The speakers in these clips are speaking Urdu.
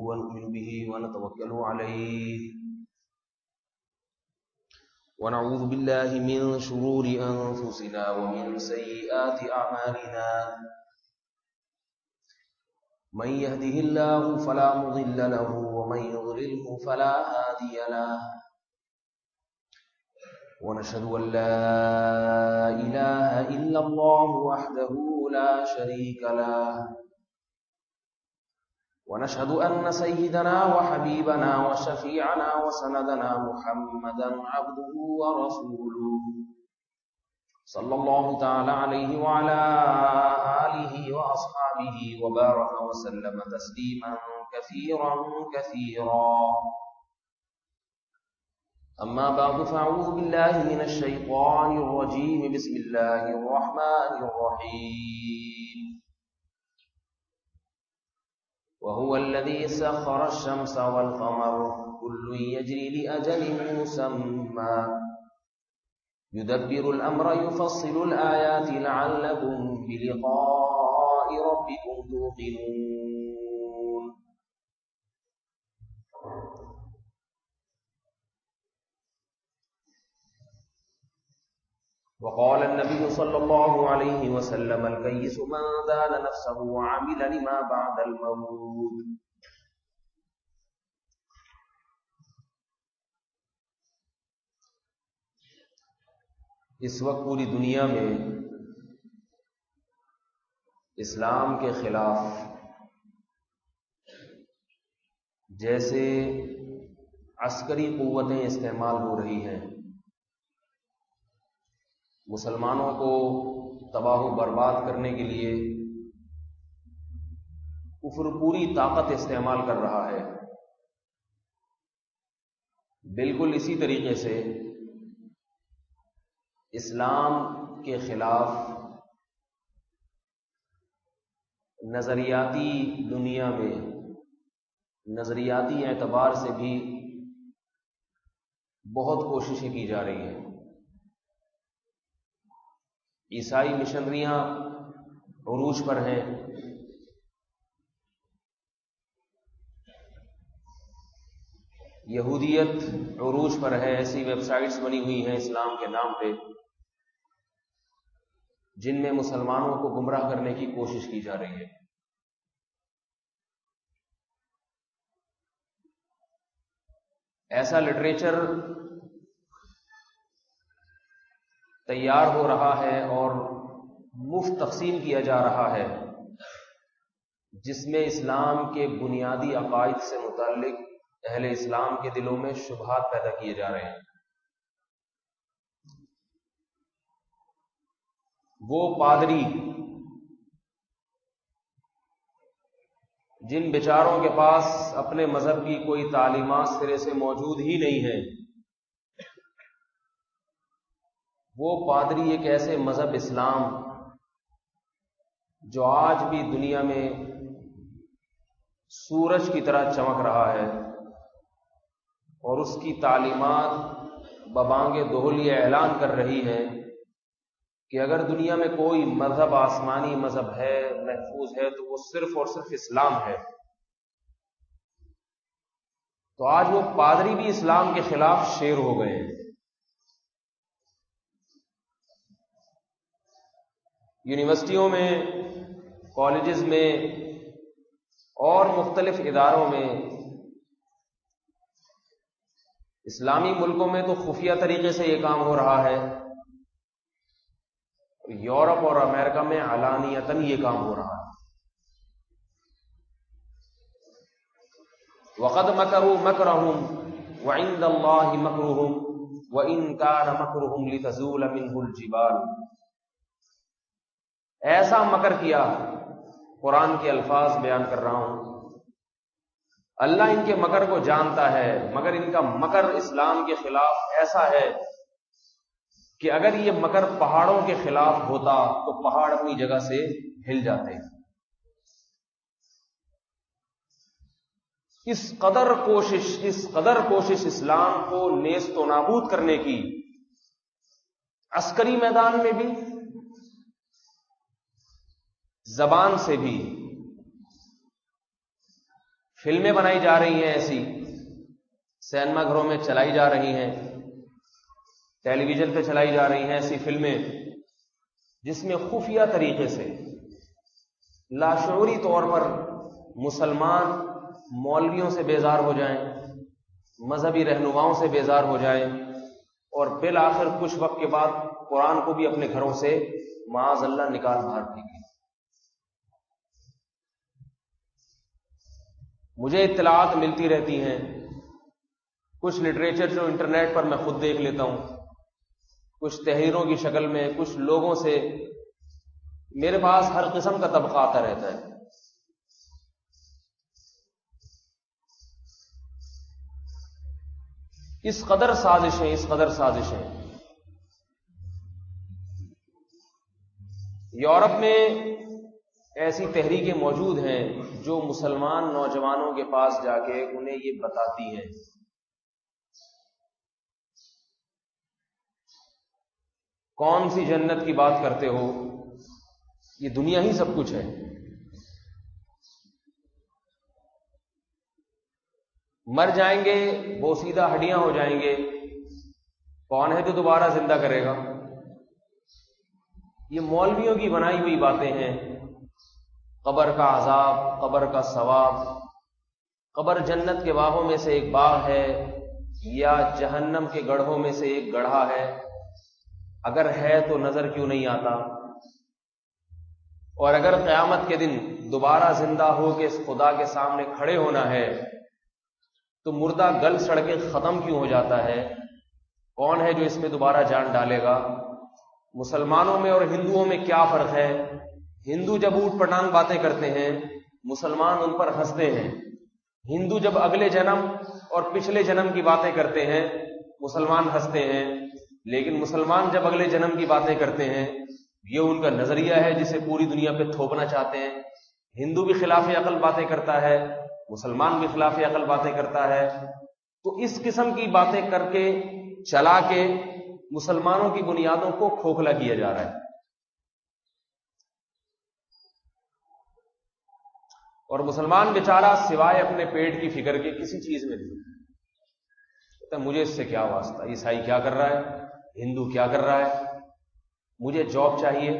ونؤمن به ونتوكل عليه ونعوذ بالله من شرور أنفسنا ومن سيئات أعمالنا من يهده الله فلا مضل له ومن يضلله فلا هادي له ونشهد أن لا إله إلا الله وحده لا شريك له ونشهد أن سيدنا وحبيبنا وشفيعنا وسندنا محمدا عبده ورسوله صلى الله تعالى عليه وعلى آله وأصحابه وبارك وسلم تسليما كثيرا كثيرا أما بعد فأعوذ بالله من الشيطان الرجيم بسم الله الرحمن الرحيم وهو الذي سخر الشمس والقمر كل يجري لأجل مسمى يدبر الأمر يفصل الآيات لعلكم بلقاء ربكم توقنون وقال النبي صلى الله عليه وسلم الكيس من دان نفسه وعمل لما بعد الموت. اس وقت پوری دنیا میں اسلام کے خلاف جیسے عسکری قوتیں استعمال ہو رہی ہیں، مسلمانوں کو تباہ و برباد کرنے کے لیے کفر پوری طاقت استعمال کر رہا ہے، بالکل اسی طریقے سے اسلام کے خلاف نظریاتی دنیا میں نظریاتی اعتبار سے بھی بہت کوششیں کی جا رہی ہیں۔ عیسائی مشنریاں عروج پر ہیں، یہودیت عروج پر ہے، ایسی ویب سائٹس بنی ہوئی ہیں اسلام کے نام پہ جن میں مسلمانوں کو گمراہ کرنے کی کوشش کی جا رہی ہے۔ ایسا لٹریچر تیار ہو رہا ہے اور مفت تقسیم کیا جا رہا ہے جس میں اسلام کے بنیادی عقائد سے متعلق اہل اسلام کے دلوں میں شبہات پیدا کیے جا رہے ہیں۔ وہ پادری جن بیچاروں کے پاس اپنے مذہب کی کوئی تعلیمات سرے سے موجود ہی نہیں ہے، وہ پادری ایک ایسے مذہب اسلام جو آج بھی دنیا میں سورج کی طرح چمک رہا ہے اور اس کی تعلیمات ببانگ دوہل یہ اعلان کر رہی ہے کہ اگر دنیا میں کوئی مذہب آسمانی مذہب ہے، محفوظ ہے، تو وہ صرف اور صرف اسلام ہے۔ تو آج وہ پادری بھی اسلام کے خلاف شیر ہو گئے ہیں۔ یونیورسٹیوں میں، کالجز میں اور مختلف اداروں میں، اسلامی ملکوں میں تو خفیہ طریقے سے یہ کام ہو رہا ہے، یورپ اور امریکہ میں علانیتاً یہ کام ہو رہا ہے۔ وَقَدْ مَكَرُوا مَكْرَهُمْ وَعِندَ اللَّهِ مَكْرُهُمْ وَإِنْ كَانَ مَكْرُهُمْ لِتَزُولَ مِنْهُ الْجِبَالُ۔ ایسا مکر کیا، قرآن کے الفاظ بیان کر رہا ہوں، اللہ ان کے مکر کو جانتا ہے، مگر ان کا مکر اسلام کے خلاف ایسا ہے کہ اگر یہ مکر پہاڑوں کے خلاف ہوتا تو پہاڑ اپنی جگہ سے ہل جاتے۔ اس قدر کوشش اسلام کو نیست و نابود کرنے کی، عسکری میدان میں بھی، زبان سے بھی، فلمیں بنائی جا رہی ہیں، ایسی سینما گھروں میں چلائی جا رہی ہیں، ٹیلی ویژن پہ چلائی جا رہی ہیں ایسی فلمیں جس میں خفیہ طریقے سے لاشعوری طور پر مسلمان مولویوں سے بیزار ہو جائیں، مذہبی رہنماؤں سے بیزار ہو جائیں، اور بالآخر کچھ وقت کے بعد قرآن کو بھی اپنے گھروں سے معاذ اللہ نکال باہر پھینکیں۔ مجھے اطلاعات ملتی رہتی ہیں، کچھ لٹریچر جو انٹرنیٹ پر میں خود دیکھ لیتا ہوں، کچھ تحریروں کی شکل میں، کچھ لوگوں سے میرے پاس ہر قسم کا طبقہ آتا رہتا ہے۔ اس قدر سازشیں یورپ میں ایسی تحریکیں موجود ہیں جو مسلمان نوجوانوں کے پاس جا کے انہیں یہ بتاتی ہیں کون سی جنت کی بات کرتے ہو، یہ دنیا ہی سب کچھ ہے۔ مر جائیں گے، بوسیدہ ہڈیاں ہو جائیں گے، کون ہے جو دوبارہ زندہ کرے گا؟ یہ مولویوں کی بنائی ہوئی باتیں ہیں۔ قبر کا عذاب، قبر کا ثواب، قبر جنت کے باغوں میں سے ایک باغ ہے یا جہنم کے گڑھوں میں سے ایک گڑھا ہے؟ اگر ہے تو نظر کیوں نہیں آتا؟ اور اگر قیامت کے دن دوبارہ زندہ ہو کے اس خدا کے سامنے کھڑے ہونا ہے تو مردہ گل سڑ کے ختم کیوں ہو جاتا ہے؟ کون ہے جو اس میں دوبارہ جان ڈالے گا؟ مسلمانوں میں اور ہندوؤں میں کیا فرق ہے؟ ہندو جب اوٹ پٹانگ باتیں کرتے ہیں، مسلمان ان پر ہنستے ہیں۔ ہندو جب اگلے جنم اور پچھلے جنم کی باتیں کرتے ہیں، مسلمان ہنستے ہیں، لیکن مسلمان جب اگلے جنم کی باتیں کرتے ہیں، یہ ان کا نظریہ ہے جسے پوری دنیا پہ تھوپنا چاہتے ہیں۔ ہندو بھی خلاف عقل باتیں کرتا ہے، مسلمان بھی خلاف عقل باتیں کرتا ہے۔ تو اس قسم کی باتیں کر کے چلا کے مسلمانوں کی بنیادوں کو کھوکھلا کیا جا رہا ہے۔ اور مسلمان بیچارہ سوائے اپنے پیٹ کی فکر کے کسی چیز میں نہیں، کہتا ہے مجھے اس سے کیا واسطہ، عیسائی کیا کر رہا ہے، ہندو کیا کر رہا ہے، مجھے جاب چاہیے،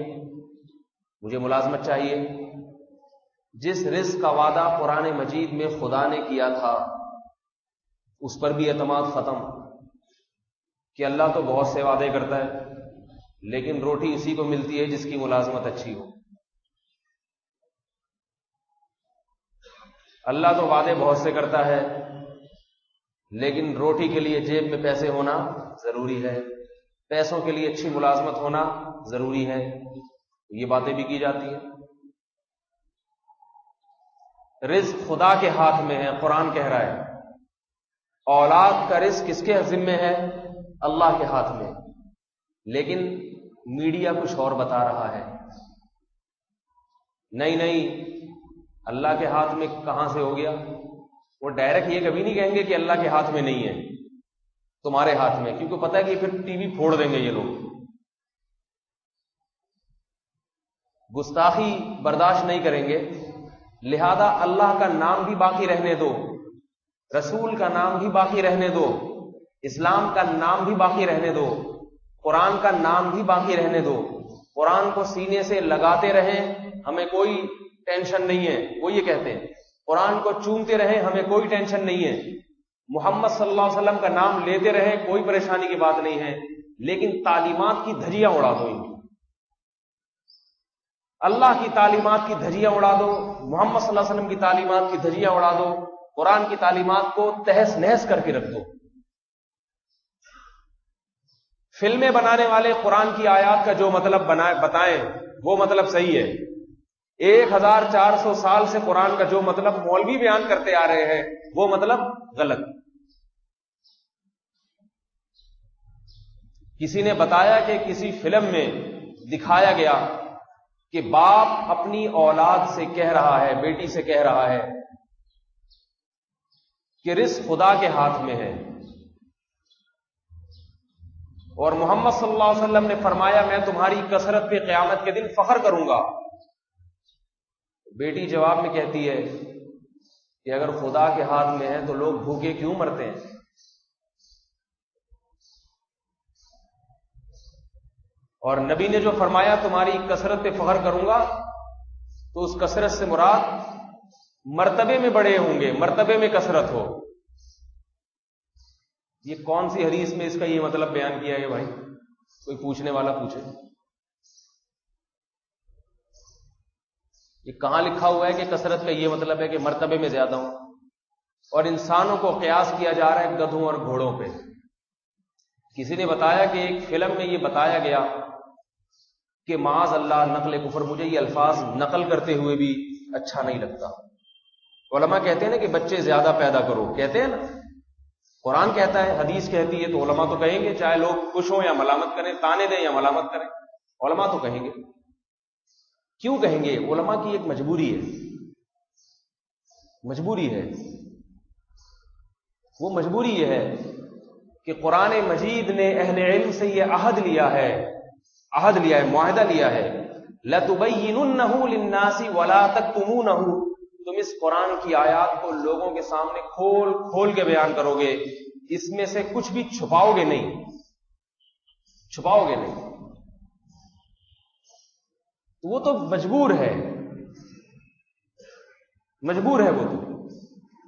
مجھے ملازمت چاہیے۔ جس رزق کا وعدہ قرآن مجید میں خدا نے کیا تھا اس پر بھی اعتماد ختم کہ اللہ تو بہت سے وعدے کرتا ہے لیکن روٹی اسی کو ملتی ہے جس کی ملازمت اچھی ہو۔ اللہ تو وعدے بہت سے کرتا ہے لیکن روٹی کے لیے جیب میں پیسے ہونا ضروری ہے، پیسوں کے لیے اچھی ملازمت ہونا ضروری ہے۔ یہ باتیں بھی کی جاتی ہیں۔ رزق خدا کے ہاتھ میں ہے، قرآن کہہ رہا ہے۔ اولاد کا رزق کس کے ذمہ ہے؟ اللہ کے ہاتھ میں۔ لیکن میڈیا کچھ اور بتا رہا ہے، نہیں اللہ کے ہاتھ میں کہاں سے ہو گیا؟ وہ ڈائریکٹ یہ کبھی نہیں کہیں گے کہ اللہ کے ہاتھ میں نہیں ہے، تمہارے ہاتھ میں، کیونکہ پتہ ہے کہ پھر ٹی وی پھوڑ دیں گے یہ لوگ۔ گستاخی برداشت نہیں کریں گے، لہذا اللہ کا نام بھی باقی رہنے دو، رسول کا نام بھی باقی رہنے دو، اسلام کا نام بھی باقی رہنے دو، قرآن کا نام بھی باقی رہنے دو۔ قرآن کو سینے سے لگاتے رہیں، ہمیں کوئی ٹینشن نہیں ہے، وہ یہ کہتے ہیں۔ قرآن کو چومتے رہیں، ہمیں کوئی ٹینشن نہیں ہے۔ محمد صلی اللہ علیہ وسلم کا نام لیتے رہیں، کوئی پریشانی کی بات نہیں ہے، لیکن تعلیمات کی دھجیاں اڑا دو، ان کی اللہ کی تعلیمات کی دھجیاں اڑا دو، محمد صلی اللہ علیہ وسلم کی تعلیمات کی دھجیاں اڑا دو، قرآن کی تعلیمات کو تہس نہس کر کے رکھ دو۔ فلمیں بنانے والے قرآن کی آیات کا جو مطلب بتائیں وہ مطلب صحیح ہے، 1400 سال سے قرآن کا جو مطلب مولوی بیان کرتے آ رہے ہیں وہ مطلب غلط۔ کسی نے بتایا کہ کسی فلم میں دکھایا گیا کہ باپ اپنی اولاد سے کہہ رہا ہے، بیٹی سے کہہ رہا ہے کہ رزق خدا کے ہاتھ میں ہے، اور محمد صلی اللہ علیہ وسلم نے فرمایا میں تمہاری کثرت پہ قیامت کے دن فخر کروں گا۔ بیٹی جواب میں کہتی ہے کہ اگر خدا کے ہاتھ میں ہے تو لوگ بھوکے کیوں مرتے ہیں؟ اور نبی نے جو فرمایا تمہاری کثرت پہ فخر کروں گا، تو اس کثرت سے مراد مرتبے میں بڑے ہوں گے، مرتبے میں کثرت ہو۔ یہ کون سی حدیث میں اس کا یہ مطلب بیان کیا ہے بھائی؟ کوئی پوچھنے والا پوچھے، یہ کہاں لکھا ہوا ہے کہ کثرت کا یہ مطلب ہے کہ مرتبے میں زیادہ ہوں؟ اور انسانوں کو قیاس کیا جا رہا ہے گدھوں اور گھوڑوں پہ۔ کسی نے بتایا کہ ایک فلم میں یہ بتایا گیا کہ معاذ اللہ نقل کفر، مجھے یہ الفاظ نقل کرتے ہوئے بھی اچھا نہیں لگتا۔ علماء کہتے ہیں نا کہ بچے زیادہ پیدا کرو، کہتے ہیں نا، قرآن کہتا ہے، حدیث کہتی ہے، تو علماء تو کہیں گے، چاہے لوگ خوش ہوں یا ملامت کریں، تانے دیں یا ملامت کریں، علماء تو کہیں گے۔ کیوں کہیں گے؟ علماء کی ایک مجبوری ہے، مجبوری ہے، وہ مجبوری یہ ہے کہ قرآن مجید نے اہل علم سے یہ عہد لیا ہے، معاہدہ لیا ہے، لَتُبَيِّنُنَّهُ لِلنَّاسِ وَلَا تَكْتُمُونَهُ، تم اس قرآن کی آیات کو لوگوں کے سامنے کھول کھول کے بیان کرو گے، اس میں سے کچھ بھی چھپاؤ گے نہیں، چھپاؤ گے نہیں۔ وہ تو مجبور ہے، مجبور ہے وہ تو۔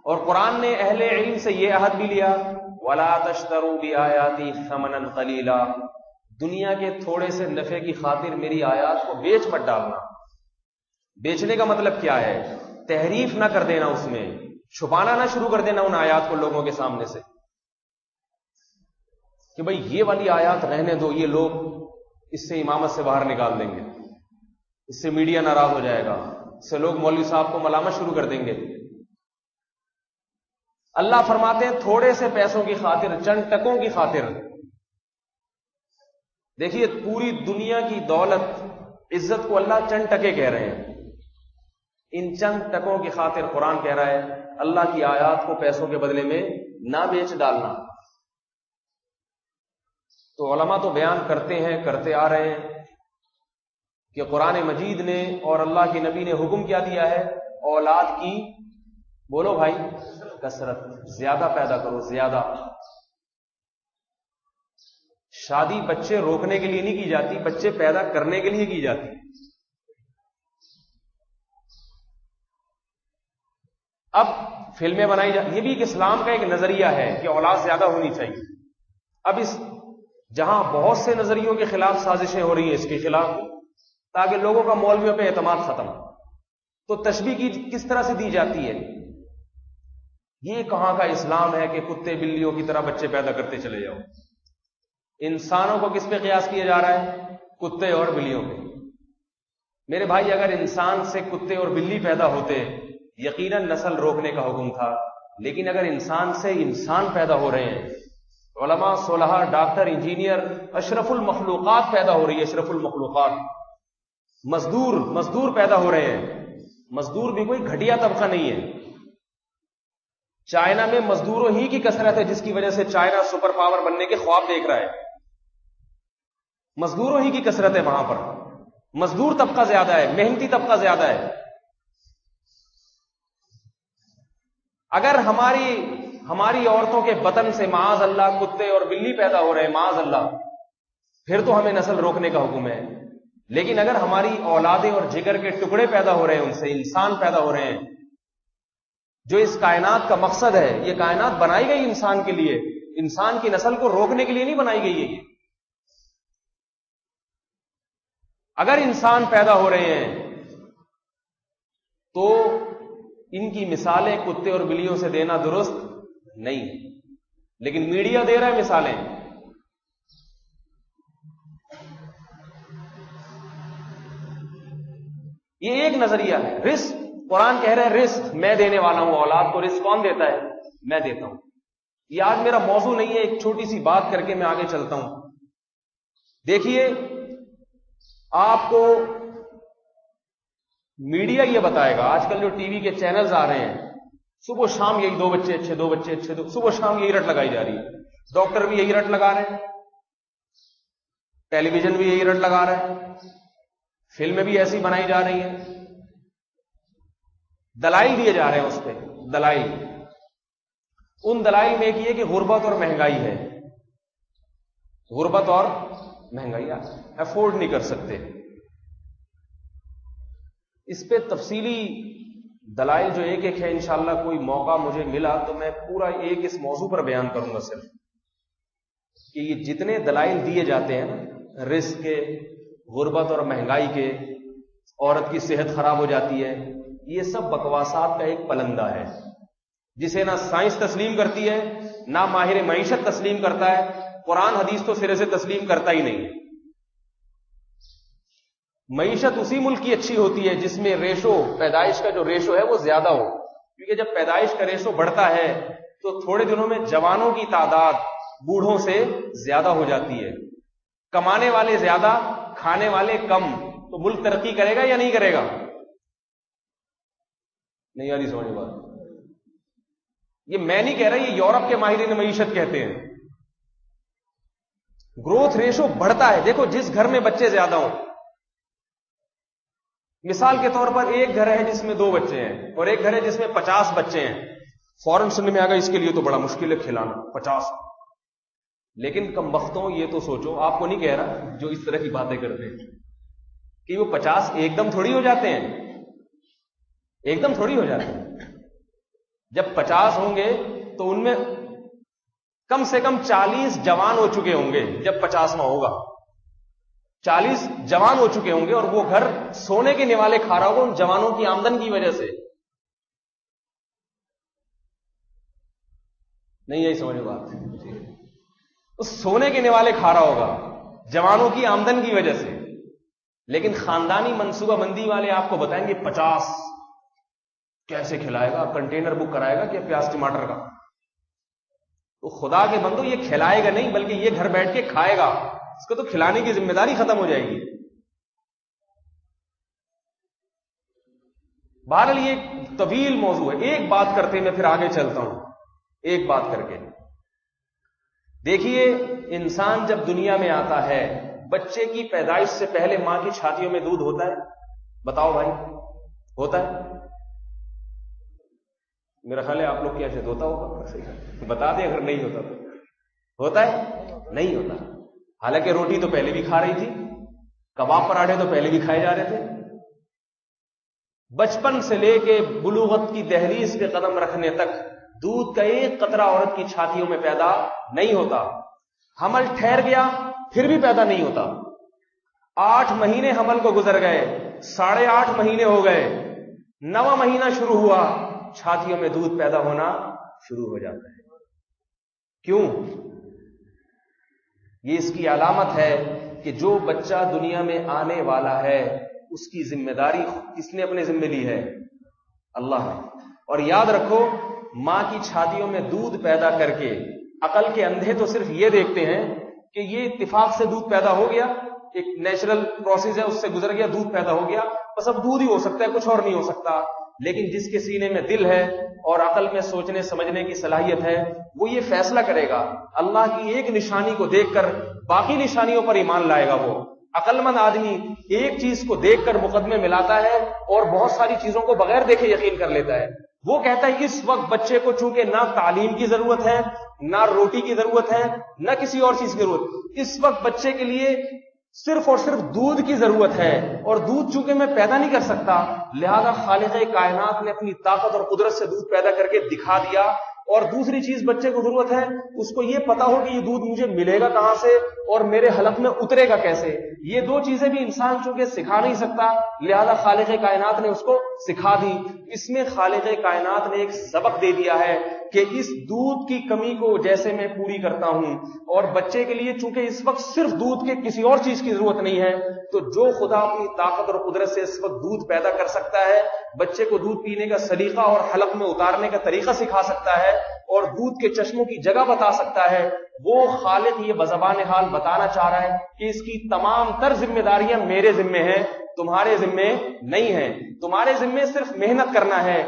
اور قرآن نے اہل علم سے یہ عہد بھی لیا، وَلَا تَشْتَرُوا بِآيَاتِي ثَمَنًا قَلِيلًا، دنیا کے تھوڑے سے نفع کی خاطر میری آیات کو بیچ مت ڈالنا۔ بیچنے کا مطلب کیا ہے؟ تحریف نہ کر دینا، اس میں چھپانا نہ شروع کر دینا ان آیات کو لوگوں کے سامنے سے، کہ بھئی یہ والی آیات رہنے دو، یہ لوگ اس سے امامت سے باہر نکال دیں گے، اس سے میڈیا ناراض ہو جائے گا، اس سے لوگ مولوی صاحب کو ملامت شروع کر دیں گے۔ اللہ فرماتے ہیں تھوڑے سے پیسوں کی خاطر، چند ٹکوں کی خاطر، دیکھیے پوری دنیا کی دولت، عزت کو اللہ چند ٹکے کہہ رہے ہیں، ان چند ٹکوں کی خاطر قرآن کہہ رہا ہے اللہ کی آیات کو پیسوں کے بدلے میں نہ بیچ ڈالنا۔ تو علماء تو بیان کرتے ہیں، کرتے آ رہے ہیں کہ قرآن مجید نے اور اللہ کے نبی نے حکم کیا دیا ہے، اولاد کی، بولو بھائی، کثرت، زیادہ پیدا کرو، زیادہ۔ شادی بچے روکنے کے لیے نہیں کی جاتی، بچے پیدا کرنے کے لیے کی جاتی۔ اب فلمیں بنائی جاتی، یہ بھی ایک اسلام کا ایک نظریہ ہے کہ اولاد زیادہ ہونی چاہیے۔ اب اس جہاں بہت سے نظریوں کے خلاف سازشیں ہو رہی ہیں اس کے خلاف، تاکہ لوگوں کا مولویوں پہ اعتماد ختم، تو تشبیہ کی کس طرح سے دی جاتی ہے؟ یہ کہاں کا اسلام ہے کہ کتے بلیوں کی طرح بچے پیدا کرتے چلے جاؤ؟ انسانوں کو کس پہ قیاس کیا جا رہا ہے؟ کتے اور بلیوں پہ۔ میرے بھائی اگر انسان سے کتے اور بلی پیدا ہوتے یقیناً نسل روکنے کا حکم تھا، لیکن اگر انسان سے انسان پیدا ہو رہے ہیں، علماء، صلحاء، ڈاکٹر، انجینئر، اشرف المخلوقات پیدا ہو رہی ہے، اشرف المخلوقات، مزدور پیدا ہو رہے ہیں۔ مزدور بھی کوئی گھٹیا طبقہ نہیں ہے۔ چائنا میں مزدوروں ہی کی کثرت ہے، جس کی وجہ سے چائنا سپر پاور بننے کے خواب دیکھ رہا ہے۔ مزدوروں ہی کی کثرت ہے وہاں پر، مزدور طبقہ زیادہ ہے، محنتی طبقہ زیادہ ہے۔ اگر ہماری عورتوں کے بطن سے معاذ اللہ کتے اور بلی پیدا ہو رہے ہیں، معاذ اللہ، پھر تو ہمیں نسل روکنے کا حکم ہے۔ لیکن اگر ہماری اولادیں اور جگر کے ٹکڑے پیدا ہو رہے ہیں، ان سے انسان پیدا ہو رہے ہیں، جو اس کائنات کا مقصد ہے، یہ کائنات بنائی گئی انسان کے لیے، انسان کی نسل کو روکنے کے لیے نہیں بنائی گئی ہے یہ۔ اگر انسان پیدا ہو رہے ہیں تو ان کی مثالیں کتے اور بلیوں سے دینا درست نہیں ہے، لیکن میڈیا دے رہا ہے مثالیں۔ یہ ایک نظریہ ہے۔ رزق، قرآن کہہ رہا ہے رزق میں دینے والا ہوں، اولاد کو رزق کون دیتا ہے؟ میں دیتا ہوں۔ یہ آج میرا موضوع نہیں ہے، ایک چھوٹی سی بات کر کے میں آگے چلتا ہوں۔ دیکھیے، آپ کو میڈیا یہ بتائے گا، آج کل جو ٹی وی کے چینلز آ رہے ہیں، صبح شام یہی دو بچے اچھے، صبح شام یہی رٹ لگائی جا رہی ہے۔ ڈاکٹر بھی یہی رٹ لگا رہے ہیں، ٹیلی ویژن بھی یہی رٹ لگا رہے ہیں، فلمیں بھی ایسی بنائی جا رہی ہیں، دلائل دیے جا رہے ہیں اس پہ۔ دلائل، ان دلائل میں ایک یہ کہ غربت اور مہنگائی ہے. غربت اور مہنگائی افورڈ نہیں کر سکتے. اس پہ تفصیلی دلائل جو ایک ایک ہے انشاءاللہ کوئی موقع مجھے ملا تو میں پورا ایک اس موضوع پر بیان کروں گا صرف کہ یہ جتنے دلائل دیے جاتے ہیں رزق کے، غربت اور مہنگائی کے، عورت کی صحت خراب ہو جاتی ہے، یہ سب بکواسات کا ایک پلندہ ہے جسے نہ سائنس تسلیم کرتی ہے نہ ماہر معیشت تسلیم کرتا ہے. قرآن حدیث تو سرے سے تسلیم کرتا ہی نہیں. معیشت اسی ملک کی اچھی ہوتی ہے جس میں ریشو، پیدائش کا جو ریشو ہے وہ زیادہ ہو، کیونکہ جب پیدائش کا ریشو بڑھتا ہے تو تھوڑے دنوں میں جوانوں کی تعداد بوڑھوں سے زیادہ ہو جاتی ہے. کمانے والے زیادہ، کھانے والے کم، تو ملک ترقی کرے گا یا نہیں کرے گا؟ نہیں آ رہی سمجھ بات. یہ میں نہیں کہہ رہا، یہ یورپ کے ماہرین معیشت کہتے ہیں. گروتھ ریشو بڑھتا ہے. دیکھو جس گھر میں بچے زیادہ ہوں، مثال کے طور پر ایک گھر ہے جس میں 2 بچے ہیں اور ایک گھر ہے جس میں 50 بچے ہیں، فوراً سننے میں آ گا اس کے لیے تو بڑا مشکل ہے کھلانا 50. لیکن کم بختوں یہ تو سوچو، آپ کو نہیں کہہ رہا جو اس طرح کی باتیں کرتے ہیں کہ وہ 50 ایک دم تھوڑی ہو جاتے ہیں، ایک دم تھوڑی ہو جاتے ہیں. جب 50 ہوں گے تو ان میں کم سے کم 40 جوان ہو چکے ہوں گے. جب 50واں ہوگا 40 جوان ہو چکے ہوں گے اور وہ گھر سونے کے نوالے کھا رہا ہوگا ان جوانوں کی آمدن کی وجہ سے. نہیں یہی سمجھو بات، تو سونے کے نوالے کھا رہا ہوگا جوانوں کی آمدن کی وجہ سے. لیکن خاندانی منصوبہ بندی والے آپ کو بتائیں گے 50 کیسے کھلائے گا، کنٹینر بک کرائے گا کہ پیاز ٹماٹر کا. تو خدا کے بندو یہ کھلائے گا نہیں بلکہ یہ گھر بیٹھ کے کھائے گا. اس کو تو کھلانے کی ذمہ داری ختم ہو جائے گی. بہرحال یہ ایک طویل موضوع ہے. ایک بات کرتے میں پھر آگے چلتا ہوں. ایک بات کر کے دیکھیے، انسان جب دنیا میں آتا ہے بچے کی پیدائش سے پہلے ماں کی چھاتیوں میں دودھ ہوتا ہے؟ بتاؤ بھائی، ہوتا ہے؟ میرا خیال ہے آپ لوگ کیا شاید ہوتا ہوگا، بتا دیں اگر نہیں ہوتا تو. ہوتا ہے؟ نہیں ہوتا. حالانکہ روٹی تو پہلے بھی کھا رہی تھی، کباب پراٹھے تو پہلے بھی کھائے جا رہے تھے. بچپن سے لے کے بلوغت کی دہلیز پہ قدم رکھنے تک دودھ کا ایک قطرہ عورت کی چھاتیوں میں پیدا نہیں ہوتا. حمل ٹھہر گیا پھر بھی پیدا نہیں ہوتا. 8 مہینے حمل کو گزر گئے، 8.5 مہینے ہو گئے، 9واں مہینہ شروع ہوا، چھاتیوں میں دودھ پیدا ہونا شروع ہو جاتا ہے. کیوں؟ یہ اس کی علامت ہے کہ جو بچہ دنیا میں آنے والا ہے اس کی ذمہ داری کس نے اپنے ذمہ لی ہے؟ اللہ نے. اور یاد رکھو، ماں کی چھاتیوں میں دودھ پیدا کر کے عقل کے اندھے تو صرف یہ دیکھتے ہیں کہ یہ اتفاق سے دودھ پیدا ہو گیا، ایک نیچرل پروسیس ہے، اس سے گزر گیا، دودھ پیدا ہو گیا، بس اب دودھ ہی ہو سکتا ہے، کچھ اور نہیں ہو سکتا. لیکن جس کے سینے میں دل ہے اور عقل میں سوچنے سمجھنے کی صلاحیت ہے وہ یہ فیصلہ کرے گا. اللہ کی ایک نشانی کو دیکھ کر باقی نشانیوں پر ایمان لائے گا. وہ عقل مند آدمی ایک چیز کو دیکھ کر مقدمے ملاتا ہے اور بہت ساری چیزوں کو بغیر دیکھے یقین کر لیتا ہے. وہ کہتا ہے اس وقت بچے کو چونکہ نہ تعلیم کی ضرورت ہے، نہ روٹی کی ضرورت ہے، نہ کسی اور چیز کی ضرورت، اس وقت بچے کے لیے صرف اور صرف دودھ کی ضرورت ہے. اور دودھ چونکہ میں پیدا نہیں کر سکتا، لہذا خالق کائنات نے اپنی طاقت اور قدرت سے دودھ پیدا کر کے دکھا دیا. اور دوسری چیز بچے کو ضرورت ہے اس کو یہ پتا ہو کہ یہ دودھ مجھے ملے گا کہاں سے اور میرے حلق میں اترے گا کیسے. یہ 2 چیزیں بھی انسان چونکہ سکھا نہیں سکتا، لہذا خالق کائنات نے اس کو سکھا دی. اس میں خالق کائنات نے ایک سبق دے دیا ہے کہ اس دودھ کی کمی کو جیسے میں پوری کرتا ہوں اور بچے کے لیے چونکہ اس وقت صرف دودھ کے کسی اور چیز کی ضرورت نہیں ہے، تو جو خدا اپنی طاقت اور قدرت سے اس وقت دودھ پیدا کر سکتا ہے، بچے کو دودھ پینے کا سلیقہ اور حلق میں اتارنے کا طریقہ سکھا سکتا ہے اور دودھ کے چشموں کی جگہ بتا سکتا ہے، وہ خالق یہ بزبان حال بتانا چاہ رہا ہے کہ اس کی تمام تر ذمہ داریاں میرے ذمے ہیں، تمہارے ذمے نہیں ہیں. تمہارے ذمے صرف محنت کرنا ہے.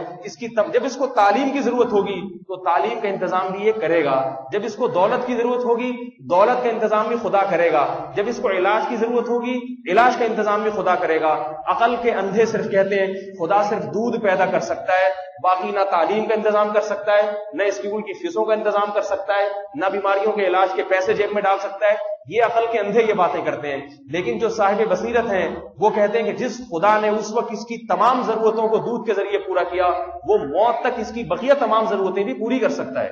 جب اس کو تعلیم کی ضرورت ہوگی تو تعلیم کا انتظام بھی یہ کرے گا. جب اس کو دولت کی ضرورت ہوگی دولت کا انتظام بھی خدا کرے گا. جب اس کو علاج کی ضرورت ہوگی علاج کا انتظام بھی خدا کرے گا. عقل کے اندھے صرف کہتے ہیں خدا صرف دودھ پیدا کر سکتا ہے، باقی نہ تعلیم کا انتظام کر سکتا ہے، نہ اسکول کی فیسوں کا انتظام کر سکتا ہے، نہ بیماریوں کے علاج کے پیسے جیب میں ڈال سکتا ہے. یہ عقل کے اندھے یہ باتیں کرتے ہیں. لیکن جو صاحب بصیرت ہیں وہ کہتے ہیں کہ جس خدا نے اس وقت اس کی تمام ضرورتوں کو دودھ کے ذریعے پورا کیا، وہ موت تک اس کی بقیہ تمام ضرورتیں بھی پوری کر سکتا ہے.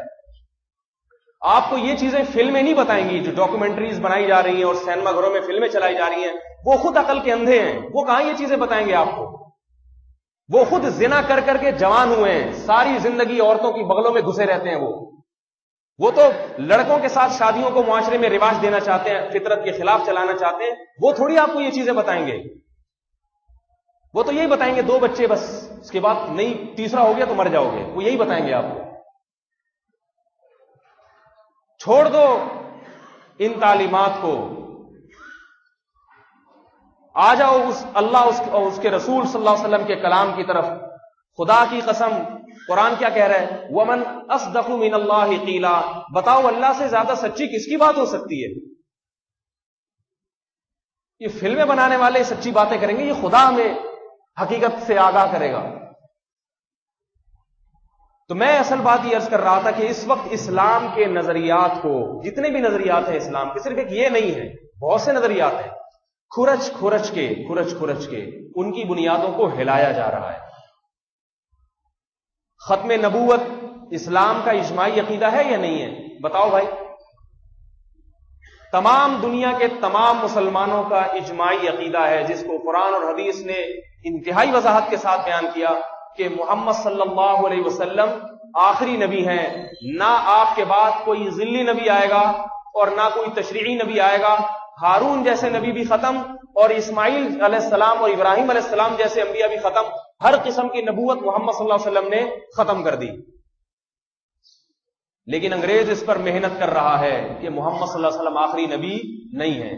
آپ کو یہ چیزیں فلمیں نہیں بتائیں گی، جو ڈاکومنٹریز بنائی جا رہی ہیں اور سینما گھروں میں فلمیں چلائی جا رہی ہیں، وہ خود عقل کے اندھے ہیں. وہ کہاں یہ چیزیں بتائیں گے آپ کو؟ وہ خود زنا کر کر کے جوان ہوئے ہیں، ساری زندگی عورتوں کی بغلوں میں گھسے رہتے ہیں. وہ تو لڑکوں کے ساتھ شادیوں کو معاشرے میں رواج دینا چاہتے ہیں، فطرت کے خلاف چلانا چاہتے ہیں. وہ تھوڑی آپ کو یہ چیزیں بتائیں گے. وہ تو یہی بتائیں گے 2 بچے بس، اس کے بعد نہیں، تیسرا ہو گیا تو مر جاؤ گے. وہ یہی بتائیں گے آپ کو. چھوڑ دو ان تعلیمات کو، آ جاؤ اللہ اور اس کے رسول صلی اللہ علیہ وسلم کے کلام کی طرف. خدا کی قسم قرآن کیا کہہ رہا ہے؟ وَمَنْ أَصْدَقُ مِنَ اللَّهِ قِيلًا. بتاؤ اللہ سے زیادہ سچی کس کی بات ہو سکتی ہے؟ یہ فلمیں بنانے والے سچی باتیں کریں گے، یہ خدا ہمیں حقیقت سے آگاہ کرے گا. تو میں اصل بات یہ عرض کر رہا تھا کہ اس وقت اسلام کے نظریات کو، جتنے بھی نظریات ہیں اسلام کے، صرف ایک یہ نہیں ہے، بہت سے نظریات ہیں، کھرچ کھرچ کے ان کی بنیادوں کو ہلایا جا رہا ہے. ختم نبوت اسلام کا اجماعی عقیدہ ہے یا نہیں ہے؟ بتاؤ بھائی. تمام دنیا کے تمام مسلمانوں کا اجماعی عقیدہ ہے، جس کو قرآن اور حدیث نے انتہائی وضاحت کے ساتھ بیان کیا کہ محمد صلی اللہ علیہ وسلم آخری نبی ہیں. نہ آپ کے بعد کوئی ذلی نبی آئے گا اور نہ کوئی تشریعی نبی آئے گا. ہارون جیسے نبی بھی ختم، اور اسماعیل علیہ السلام اور ابراہیم علیہ السلام جیسے انبیاء بھی ختم. ہر قسم کی نبوت محمد صلی اللہ علیہ وسلم نے ختم کر دی. لیکن انگریز اس پر محنت کر رہا ہے کہ محمد صلی اللہ علیہ وسلم آخری نبی نہیں ہے.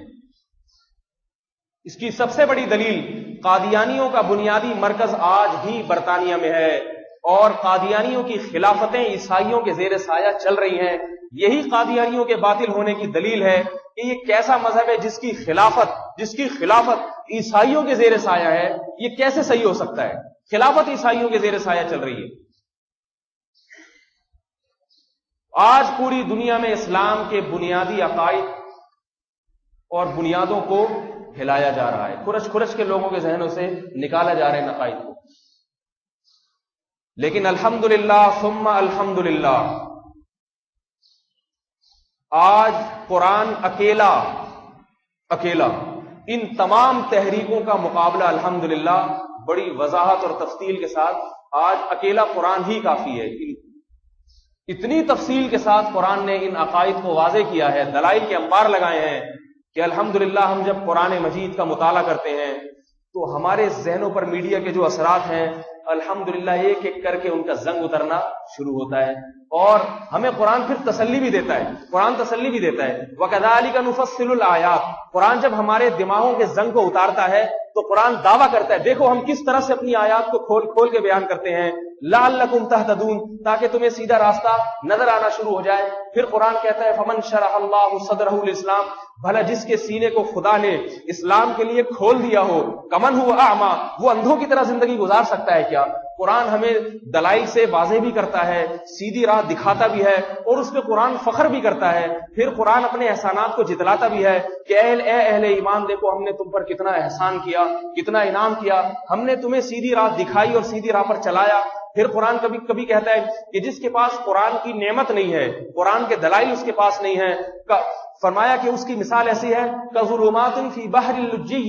اس کی سب سے بڑی دلیل قادیانیوں کا بنیادی مرکز آج بھی برطانیہ میں ہے، اور قادیانیوں کی خلافتیں عیسائیوں کے زیر سایہ چل رہی ہیں. یہی قادیانیوں کے باطل ہونے کی دلیل ہے کہ یہ کیسا مذہب ہے جس کی خلافت عیسائیوں کے زیر سایہ ہے. یہ کیسے صحیح ہو سکتا ہے؟ خلافت عیسائیوں کے زیر سایہ چل رہی ہے. آج پوری دنیا میں اسلام کے بنیادی عقائد اور بنیادوں کو ہلایا جا رہا ہے، کھرچ کے لوگوں کے ذہنوں سے نکالا جا رہا ہے عقائد کو. لیکن الحمدللہ ثم الحمدللہ آج قرآن اکیلا ان تمام تحریکوں کا مقابلہ الحمدللہ بڑی وضاحت اور تفصیل کے ساتھ، آج اکیلا قرآن ہی کافی ہے. اتنی تفصیل کے ساتھ قرآن نے ان عقائد کو واضح کیا ہے، دلائل کے انبار لگائے ہیں کہ الحمدللہ ہم جب قرآن مجید کا مطالعہ کرتے ہیں تو ہمارے ذہنوں پر میڈیا کے جو اثرات ہیں الحمدللہ ایک ایک کر کے ان کا زنگ اترنا شروع ہوتا ہے. اور ہمیں قرآن پھر تسلی بھی دیتا ہے، وَكَذَلِكَ نُفَصِّلُ الْآيَاتِ. قرآن جب ہمارے دماغوں کے زنگ کو اتارتا ہے تو قرآن دعویٰ کرتا ہے دیکھو ہم کس طرح سے اپنی آیات کو کھول کے بیان کرتے ہیں، لَعَلَّكُمْ تَهْتَدُونَ، تاکہ تمہیں سیدھا راستہ نظر آنا شروع ہو جائے. پھر قرآن کہتا ہے فَمَنْ شَرَحَ اللَّهُ صَدْرَهُ لِلْإِسْلَامِ، بھلا جس کے سینے کو خدا نے اسلام کے لیے کھول دیا ہو، کمن هو اعمى، وہ اندھوں کی طرح زندگی گزار سکتا ہے کیا؟ قرآن ہمیں دلائل سے واضح بھی کرتا ہے، سیدھی راہ دکھاتا بھی ہے، اور اس پہ قرآن فخر بھی کرتا ہے. پھر قرآن اپنے احسانات کو جتلاتا بھی ہے کہ اے اہل ایمان دیکھو ہم نے تم پر کتنا احسان کیا، کتنا انعام کیا، ہم نے تمہیں سیدھی راہ دکھائی اور سیدھی راہ پر چلایا. پھر قرآن کبھی کہتا ہے کہ جس کے پاس قرآن کی نعمت نہیں ہے، قرآن کے دلائل اس کے پاس نہیں ہے، فرمایا کہ اس کی مثال ایسی ہے کظلمات فی بحر لجی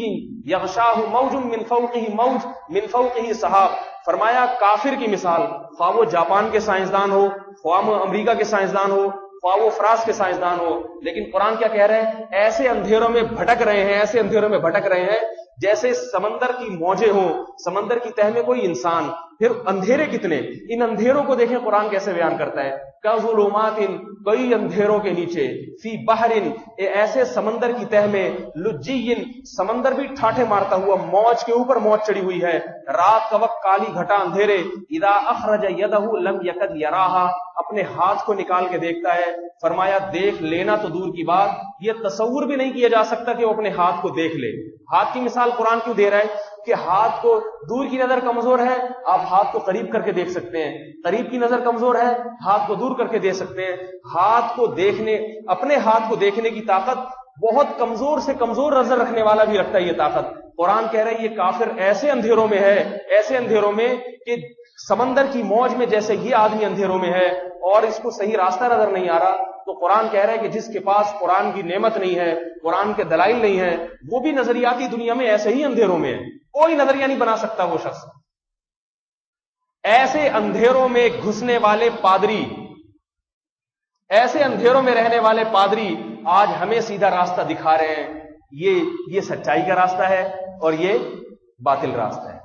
یغشاہ موج من فوقہ سحاب. فرمایا کافر کی مثال، خواہ وہ جاپان کے سائنسدان ہو، خواہ وہ امریکہ کے سائنسدان ہو، خواہ وہ فرانس کے سائنسدان ہو، لیکن قرآن کیا کہہ رہے ہیں؟ ایسے اندھیروں میں بھٹک رہے ہیں جیسے سمندر کی موجیں ہوں، سمندر کی تہ میں کوئی انسان، پھر اندھیرے کتنے، ان اندھیروں کو دیکھیں قرآن کیسے بیان کرتا ہے، کظلمات، کئی اندھیروں کے نیچے، فی بحر، ایسے سمندر کی تہ میں، لجی، سمندر بھی ٹھاٹھے مارتا ہوا، موج کے اوپر موج چڑی ہوئی ہے، رات کا وقت کالی گھٹا اندھیرے، اذا اخرج یدہ لم یکد یراہا، اپنے ہاتھ کو نکال کے دیکھتا ہے، فرمایا دیکھ لینا تو دور کی بات، یہ تصور بھی نہیں کیا جا سکتا کہ وہ اپنے ہاتھ کو دیکھ لے۔ ہاتھ کی مثال قرآن کیوں دے رہا ہے کہ ہاتھ کو، دور کی نظر کمزور ہے، آپ ہاتھ کو قریب کر کے دیکھ سکتے ہیں، قریب کی نظر کمزور ہے، ہاتھ کو دور کر کے دیکھ سکتے ہیں۔ ہاتھ کو دیکھنے، اپنے ہاتھ کو دیکھنے کی طاقت بہت کمزور سے کمزور نظر رکھنے والا بھی رکھتا ہے یہ طاقت۔ قرآن کہہ رہا ہے یہ کافر ایسے اندھیروں میں ہے، ایسے اندھیروں میں کہ سمندر کی موج میں جیسے یہ آدمی اندھیروں میں ہے اور اس کو صحیح راستہ نظر نہیں آ رہا، تو قرآن کہہ رہا ہے کہ جس کے پاس قرآن کی نعمت نہیں ہے، قرآن کے دلائل نہیں ہے، وہ بھی نظریاتی دنیا میں ایسے ہی اندھیروں میں ہے، کوئی نظریہ نہیں بنا سکتا وہ شخص۔ ایسے اندھیروں میں گھسنے والے پادری، ایسے اندھیروں میں رہنے والے پادری آج ہمیں سیدھا راستہ دکھا رہے ہیں، یہ سچائی کا راستہ ہے اور یہ باطل راستہ ہے۔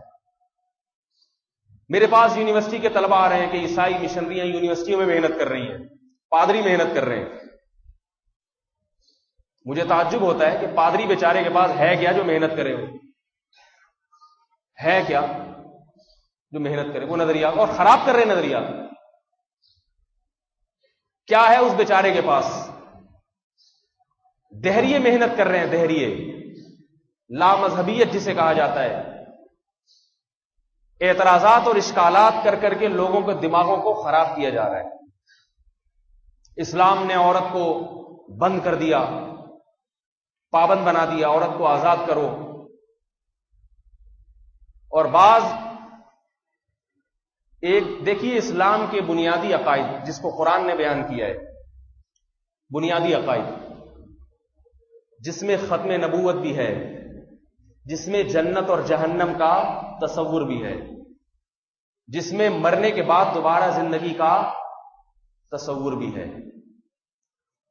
میرے پاس یونیورسٹی کے طلبہ آ رہے ہیں کہ عیسائی مشنریاں یونیورسٹیوں میں محنت کر رہی ہیں، پادری محنت کر رہے ہیں۔ مجھے تعجب ہوتا ہے کہ پادری بیچارے کے پاس ہے کیا جو محنت کرے، ہو ہے کیا جو محنت کرے، وہ نظریات اور خراب کر رہے ہیں نظریات۔ کیا ہے اس بیچارے کے پاس؟ دہریے محنت کر رہے ہیں، دہریے، لا مذہبیت جسے کہا جاتا ہے، اعتراضات اور اشکالات کر کر کے لوگوں کے دماغوں کو خراب کیا جا رہا ہے۔ اسلام نے عورت کو بند کر دیا، پابند بنا دیا، عورت کو آزاد کرو، اور بعض ایک دیکھیے اسلام کے بنیادی عقائد جس کو قرآن نے بیان کیا ہے، بنیادی عقائد جس میں ختم نبوت بھی ہے، جس میں جنت اور جہنم کا تصور بھی ہے، جس میں مرنے کے بعد دوبارہ زندگی کا تصور بھی ہے۔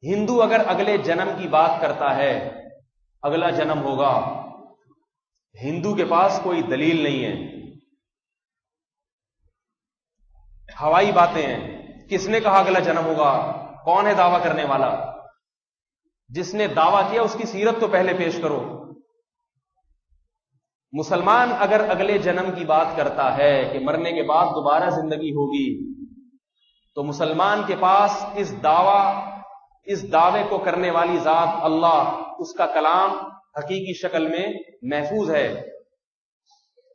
ہندو اگر اگلے جنم کی بات کرتا ہے، اگلا جنم ہوگا، ہندو کے پاس کوئی دلیل نہیں ہے، ہوائی باتیں ہیں۔ کس نے کہا اگلا جنم ہوگا؟ کون ہے دعویٰ کرنے والا؟ جس نے دعویٰ کیا اس کی سیرت تو پہلے پیش کرو۔ مسلمان اگر اگلے جنم کی بات کرتا ہے کہ مرنے کے بعد دوبارہ زندگی ہوگی، تو مسلمان کے پاس اس دعوے کو کرنے والی ذات اللہ، اس کا کلام حقیقی شکل میں محفوظ ہے،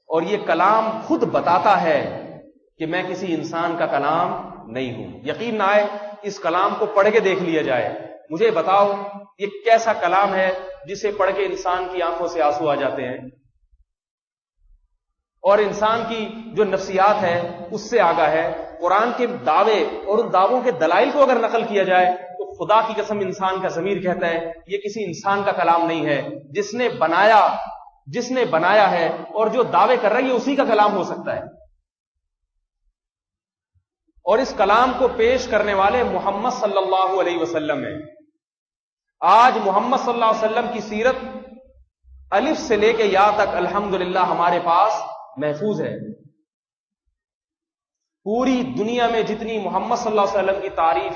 اور یہ کلام خود بتاتا ہے کہ میں کسی انسان کا کلام نہیں ہوں۔ یقین نہ آئے اس کلام کو پڑھ کے دیکھ لیا جائے، مجھے بتاؤ یہ کیسا کلام ہے جسے پڑھ کے انسان کی آنکھوں سے آنسو آ جاتے ہیں اور انسان کی جو نفسیات ہے اس سے آگاہ ہے۔ قرآن کے دعوے اور ان دعووں کے دلائل کو اگر نقل کیا جائے تو خدا کی قسم انسان کا ضمیر کہتا ہے یہ کسی انسان کا کلام نہیں ہے، جس نے بنایا ہے اور جو دعوے کر رہا ہے یہ اسی کا کلام ہو سکتا ہے۔ اور اس کلام کو پیش کرنے والے محمد صلی اللہ علیہ وسلم ہیں۔ آج محمد صلی اللہ علیہ وسلم کی سیرت الف سے لے کے یا تک الحمدللہ ہمارے پاس محفوظ ہے۔ پوری دنیا میں جتنی محمد صلی اللہ علیہ وسلم کی تعریف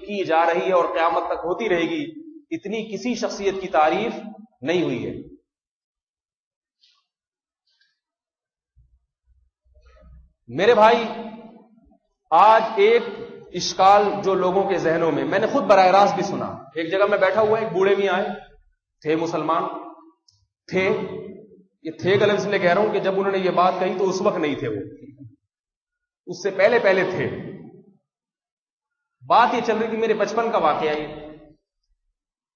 کی جا رہی ہے اور قیامت تک ہوتی رہے گی، اتنی کسی شخصیت کی تعریف نہیں ہوئی ہے۔ میرے بھائی، آج ایک اشکال جو لوگوں کے ذہنوں میں، میں نے خود براہ راست بھی سنا، ایک جگہ میں بیٹھا ہوا ایک بوڑھے میاں آئے تھے، مسلمان تھے، یہ تھے کا لفظ میں کہہ رہا ہوں کہ جب انہوں نے یہ بات کہی تو اس وقت نہیں تھے، وہ اس سے پہلے تھے۔ بات یہ چل رہی تھی، میرے بچپن کا واقعہ ہے،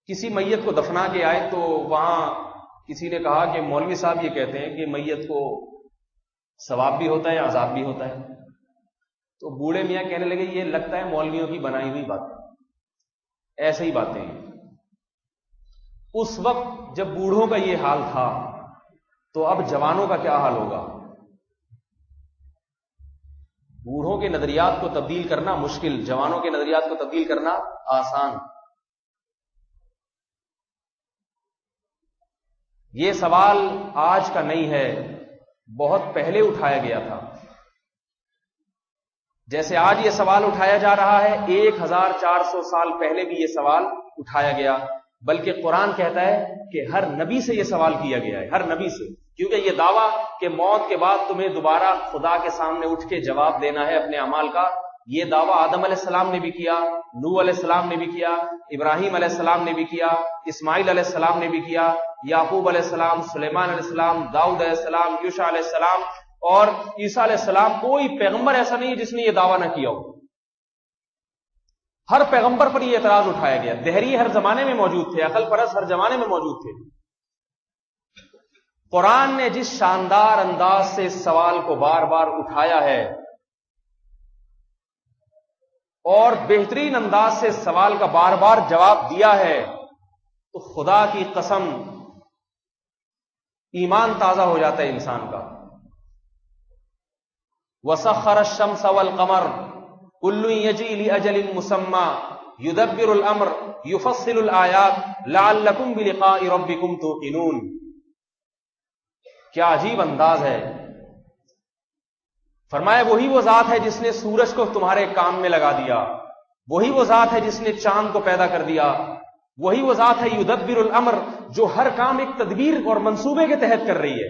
کسی میت کو دفنا کے آئے تو وہاں کسی نے کہا کہ مولوی صاحب یہ کہتے ہیں کہ میت کو ثواب بھی ہوتا ہے عذاب بھی ہوتا ہے۔ تو بوڑھے میاں کہنے لگے یہ لگتا ہے مولویوں کی بنائی ہوئی بات، ایسے ہی باتیں ہیں۔ اس وقت جب بوڑھوں کا یہ حال تھا تو اب جوانوں کا کیا حال ہوگا؟ بوڑھوں کے نظریات کو تبدیل کرنا مشکل، جوانوں کے نظریات کو تبدیل کرنا آسان۔ یہ سوال آج کا نہیں ہے، بہت پہلے اٹھایا گیا تھا. جیسے آج یہ سوال اٹھایا جا رہا ہے، 1400 سال پہلے بھی یہ سوال اٹھایا گیا. بلکہ قرآن کہتا ہے کہ ہر نبی سے یہ سوال کیا گیا ہے، ہر نبی سے. کیونکہ یہ دعویٰ کہ موت کے بعد تمہیں دوبارہ خدا کے سامنے اٹھ کے جواب دینا ہے اپنے اعمال کا، یہ دعویٰ آدم علیہ السلام نے بھی کیا، نوح علیہ السلام نے بھی کیا، ابراہیم علیہ السلام نے بھی کیا، اسماعیل علیہ السلام نے بھی کیا، یعقوب علیہ السلام، سلیمان علیہ السلام، داؤد علیہ السلام، یوشع علیہ السلام اور عیسیٰ علیہ السلام. کوئی پیغمبر ایسا نہیں ہے جس نے یہ دعویٰ نہ کیا ہو. ہر پیغمبر پر یہ اعتراض اٹھایا گیا. دہری ہر زمانے میں موجود تھے، عقل پرست ہر زمانے میں موجود تھے. قرآن نے جس شاندار انداز سے اس سوال کو بار بار اٹھایا ہے اور بہترین انداز سے اس سوال کا بار بار جواب دیا ہے، تو خدا کی قسم ایمان تازہ ہو جاتا ہے انسان کا. وَسَخَّرَ الشَّمْسَ وَالْقَمَرَ كُلٌّ يَجْرِي لِأَجَلٍ مُّسَمًّى يُدَبِّرُ الْأَمْرَ يُفَصِّلُ الْآيَاتِ لَعَلَّكُمْ بِلِقَاءِ رَبِّكُمْ تُوقِنُونَ. کیا عجیب انداز ہے. فرمایا وہی وہ ذات ہے جس نے سورج کو تمہارے کام میں لگا دیا، وہی وہ ذات ہے جس نے چاند کو پیدا کر دیا، وہی وہ ذات ہے یدبر الامر جو ہر کام ایک تدبیر اور منصوبے کے تحت کر رہی ہے.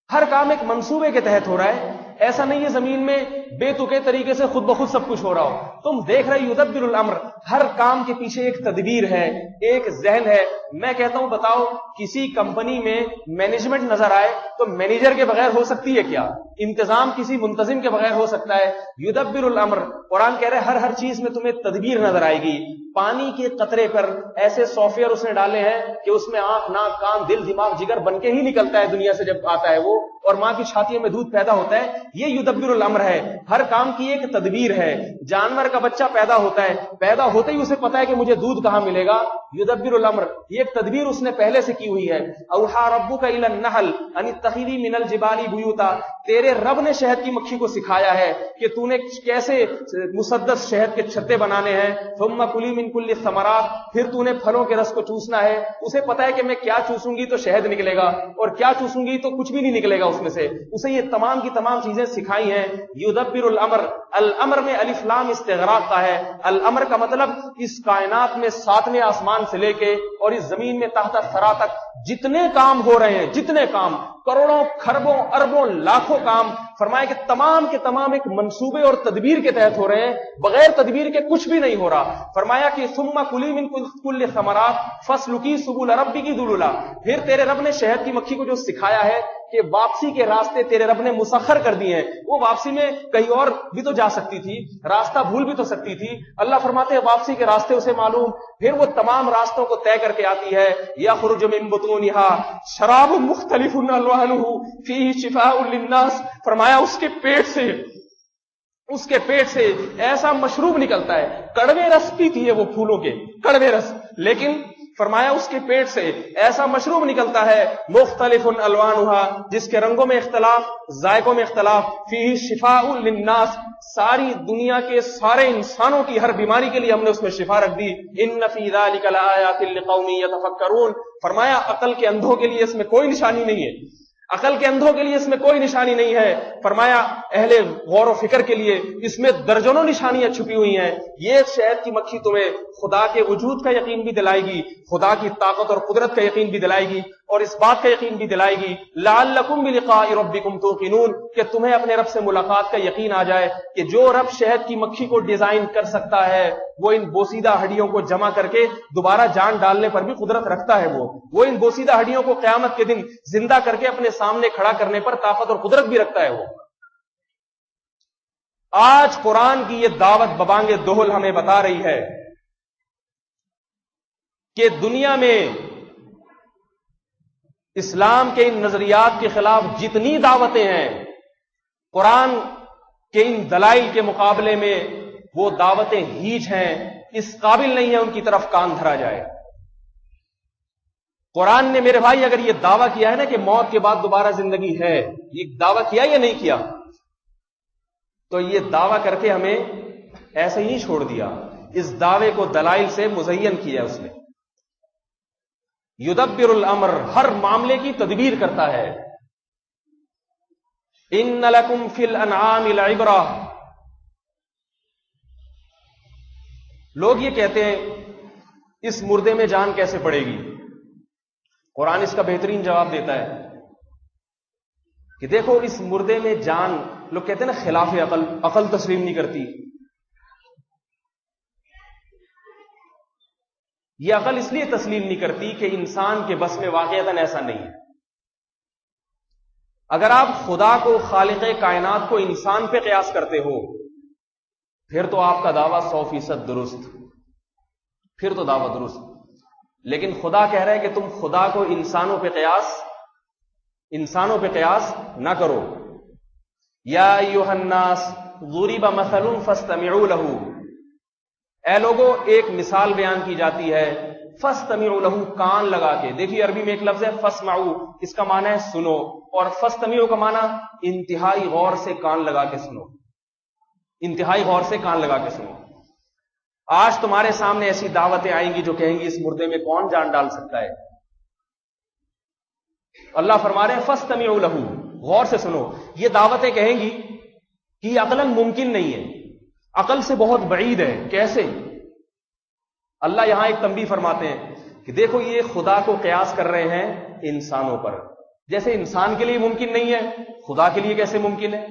ہر کام ایک منصوبے کے تحت ہو رہا ہے. ایسا نہیں ہے زمین میں بے تکے طریقے سے خود بخود سب کچھ ہو رہا ہو. تم دیکھ رہے یدبر الامر، ہر کام کے پیچھے ایک تدبیر ہے، ایک ذہن ہے. میں کہتا ہوں بتاؤ کسی کمپنی میں مینجمنٹ نظر آئے تو مینیجر کے بغیر ہو سکتی ہے کیا؟ انتظام کسی منتظم کے بغیر ہو سکتا ہے؟ یدبر الامر. قرآن کہہ رہے ہر چیز میں تمہیں تدبیر نظر آئے گی. پانی کے قطرے پر ایسے سافٹ ویئر اس نے ڈالے ہیں کہ اس میں آنکھ، ناک، کان، دل، دماغ، جگر بن کے ہی نکلتا ہے دنیا سے جب آتا ہے وہ، اور ماں کی چھاتیوں میں دودھ پیدا ہوتا ہے. یہ یدبر الامر ہے. ہر کام کی ایک تدبیر ہے. جانور کا بچہ پیدا ہوتا ہے، پیدا ہوتے ہی اسے پتا ہے کہ مجھے دودھ کہاں ملے گا. یدبر الامر، یہ ایک تدبیر اس نے پہلے سے کی ہوئی ہے. اوحا ربک الی النحل ان اتخذی من الجبال بیوتا. تیرے رب نے شہد کی مکھی کو سکھایا ہے کہ تو نے کیسے مسدس شہد کے چھتے بنانے ہیں. ثم کلی من کل الثمرات، پھر تو نے پھلوں کے رس کو چوسنا ہے. اسے پتا ہے کہ میں کیا چوسوں گی تو شہد نکلے گا اور کیا چوسوں گی تو کچھ بھی نہیں نکلے گا اس میں سے. اسے یہ تمام کی تمام چیزیں سکھائی ہیں. یدبر الامر. الامر میں الف لام استغراق کا ہے. الامر کا مطلب اس کائنات میں 7ویں آسمان سے لے کے اور اس زمین میں تحت الثری تک جتنے کام ہو رہے ہیں، جتنے کام، کروڑوں، کھربوں، اربوں، لاکھوں کام، فرمایا کہ تمام کے تمام ایک منصوبے اور تدبیر کے تحت ہو رہے ہیں. بغیر تدبیر کے کچھ بھی نہیں ہو رہا. فرمایا کہ ثم کلی من کل ثمرات فاسلکی سبل ربک ذللا. پھر تیرے رب نے شہد کی مکھی کو جو سکھایا ہے کہ واپسی کے راستے تیرے رب نے مسخر کر دیے ہیں. وہ واپسی میں کہیں اور بھی تو جا سکتی تھی، راستہ بھول بھی تو سکتی تھی. اللہ فرماتے ہیں واپسی کے راستے اسے معلوم. پھر وہ تمام راستوں کو طے کر کے آتی ہے. یخرج من بطونها شراب مختلف الوانه فیہ شفاء للناس. فرمایا اس کے پیٹ سے ایسا مشروب نکلتا ہے. کڑوے رس پیتی ہے وہ پھولوں کے کڑوے رس، لیکن فرمایا اس کے پیٹ سے ایسا مشروب نکلتا ہے مختلف الوانها، جس کے رنگوں میں اختلاف، ذائقوں میں اختلاف. فیہ شفاء للناس، ساری دنیا کے سارے انسانوں کی ہر بیماری کے لیے ہم نے اس میں شفا رکھ دی. ان فی ذلک لآیات لقوم یتفکرون. فرمایا عقل کے اندھوں کے لیے اس میں کوئی نشانی نہیں ہے. عقل کے اندھوں کے لیے اس میں کوئی نشانی نہیں ہے. فرمایا اہل غور و فکر کے لیے اس میں درجنوں نشانیاں چھپی ہوئی ہیں. یہ شہد کی مکھی تمہیں خدا کے وجود کا یقین بھی دلائے گی، خدا کی طاقت اور قدرت کا یقین بھی دلائے گی، اور اس بات کا یقین بھی دلائے گی لعلکم بلقاء ربکم توقنون، کہ تمہیں اپنے رب سے ملاقات کا یقین آ جائے کہ جو رب شہد کی مکھی کو ڈیزائن کر سکتا ہے وہ ان بوسیدہ ہڈیوں کو جمع کر کے دوبارہ جان ڈالنے پر بھی قدرت رکھتا ہے. وہ ان بوسیدہ ہڈیوں کو قیامت کے دن زندہ کر کے اپنے سامنے کھڑا کرنے پر طاقت اور قدرت بھی رکھتا ہے. وہ آج قرآن کی یہ دعوت ببانگ دہل ہمیں بتا رہی ہے کہ دنیا میں اسلام کے ان نظریات کے خلاف جتنی دعوتیں ہیں، قرآن کے ان دلائل کے مقابلے میں وہ دعوتیں ہیچ ہیں، اس قابل نہیں ہے ان کی طرف کان دھرا جائے. قرآن نے میرے بھائی اگر یہ دعویٰ کیا ہے نا کہ موت کے بعد دوبارہ زندگی ہے، یہ دعویٰ کیا یا نہیں کیا؟ تو یہ دعویٰ کر کے ہمیں ایسے ہی نہیں چھوڑ دیا. اس دعوے کو دلائل سے مزین کیا اس نے. یدبر الامر، ہر معاملے کی تدبیر کرتا ہے. ان لکم فی الانعام لعبرہ. لوگ یہ کہتے ہیں اس مردے میں جان کیسے پڑے گی؟ قرآن اس کا بہترین جواب دیتا ہے کہ دیکھو اس مردے میں جان، لوگ کہتے ہیں نا خلاف عقل، عقل تسلیم نہیں کرتی. یہ عقل اس لیے تسلیم نہیں کرتی کہ انسان کے بس میں واقعتاً ایسا نہیں ہے. اگر آپ خدا کو، خالق کائنات کو انسان پہ قیاس کرتے ہو پھر تو آپ کا دعویٰ 100% درست، پھر تو دعویٰ درست. لیکن خدا کہہ رہا ہے کہ تم خدا کو انسانوں پہ قیاس نہ کرو. یا ایھا الناس ضرب مثل فاستمعوا له. اے لوگوں ایک مثال بیان کی جاتی ہے، فاستمعوا له، کان لگا کے. دیکھیے عربی میں ایک لفظ ہے فاسمعوا، اس کا معنی ہے سنو، اور فاستمعوا کا معنی انتہائی غور سے کان لگا کے سنو، انتہائی غور سے کان لگا کے سنو. آج تمہارے سامنے ایسی دعوتیں آئیں گی جو کہیں گی اس مردے میں کون جان ڈال سکتا ہے. اللہ فرما رہے ہیں فاستمعوا له، غور سے سنو. یہ دعوتیں کہیں گی کہ یہ عقلاً ممکن نہیں ہے، عقل سے بہت بعید ہے. کیسے؟ اللہ یہاں ایک تنبیہ فرماتے ہیں کہ دیکھو یہ خدا کو قیاس کر رہے ہیں انسانوں پر. جیسے انسان کے لیے ممکن نہیں ہے، خدا کے لیے کیسے ممکن ہے؟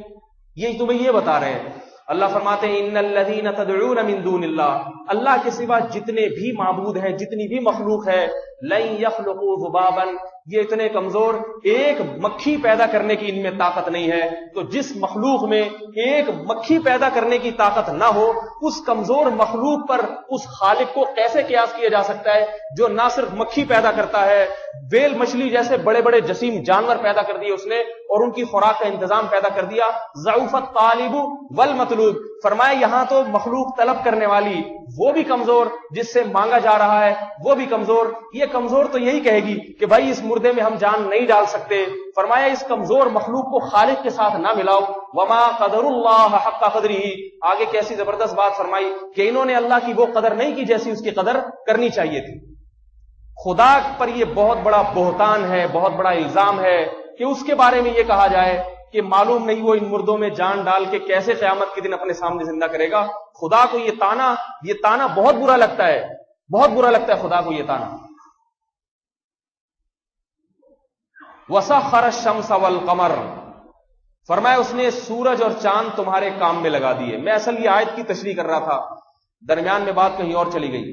یہ تمہیں یہ بتا رہے ہیں. اللہ فرماتے ہیں ان الذین تدعون من دون اللہ، اللہ کے سوا جتنے بھی معبود ہیں، جتنی بھی مخلوق ہے، لن یخلقوا ذبابا، یہ اتنے کمزور، ایک مکھی پیدا کرنے کی ان میں طاقت نہیں ہے. تو جس مخلوق میں ایک مکھی پیدا کرنے کی طاقت نہ ہو، اس کمزور مخلوق پر اس خالق کو کیسے قیاس کیا جا سکتا ہے جو نہ صرف مکھی پیدا کرتا ہے، بیل مچھلی جیسے بڑے بڑے جسیم جانور پیدا کر دیے اس نے، اور ان کی خوراک کا انتظام پیدا کر دیا. ضعف الطالب والمطلوب، فرمایا یہاں تو مخلوق طلب کرنے والی وہ بھی کمزور، جس سے مانگا جا رہا ہے وہ بھی کمزور. یہ کمزور تو یہی کہے گی کہ بھائی اس مردے میں ہم جان نہیں ڈال سکتے. فرمایا اس کمزور مخلوق کو خالق کے ساتھ نہ ملاؤ. وما قدر اللہ حق قدرہ، آگے کیسی زبردست بات فرمائی کہ انہوں نے اللہ کی وہ قدر نہیں کی جیسی اس کی قدر کرنی چاہیے تھی. خدا پر یہ بہت بڑا بہتان ہے، بہت بڑا الزام ہے کہ اس کے بارے میں یہ کہا جائے کہ معلوم نہیں وہ ان مردوں میں جان ڈال کے کیسے قیامت کے دن اپنے سامنے زندہ کرے گا. خدا کو یہ تانا بہت برا لگتا ہے، بہت برا لگتا ہے خدا کو یہ تانا. وَسَخَّرَ الشَّمْسَ وَالْقَمَرَ، فرمایا اس نے سورج اور چاند تمہارے کام میں لگا دیے. میں اصل یہ آیت کی تشریح کر رہا تھا، درمیان میں بات کہیں اور چلی گئی.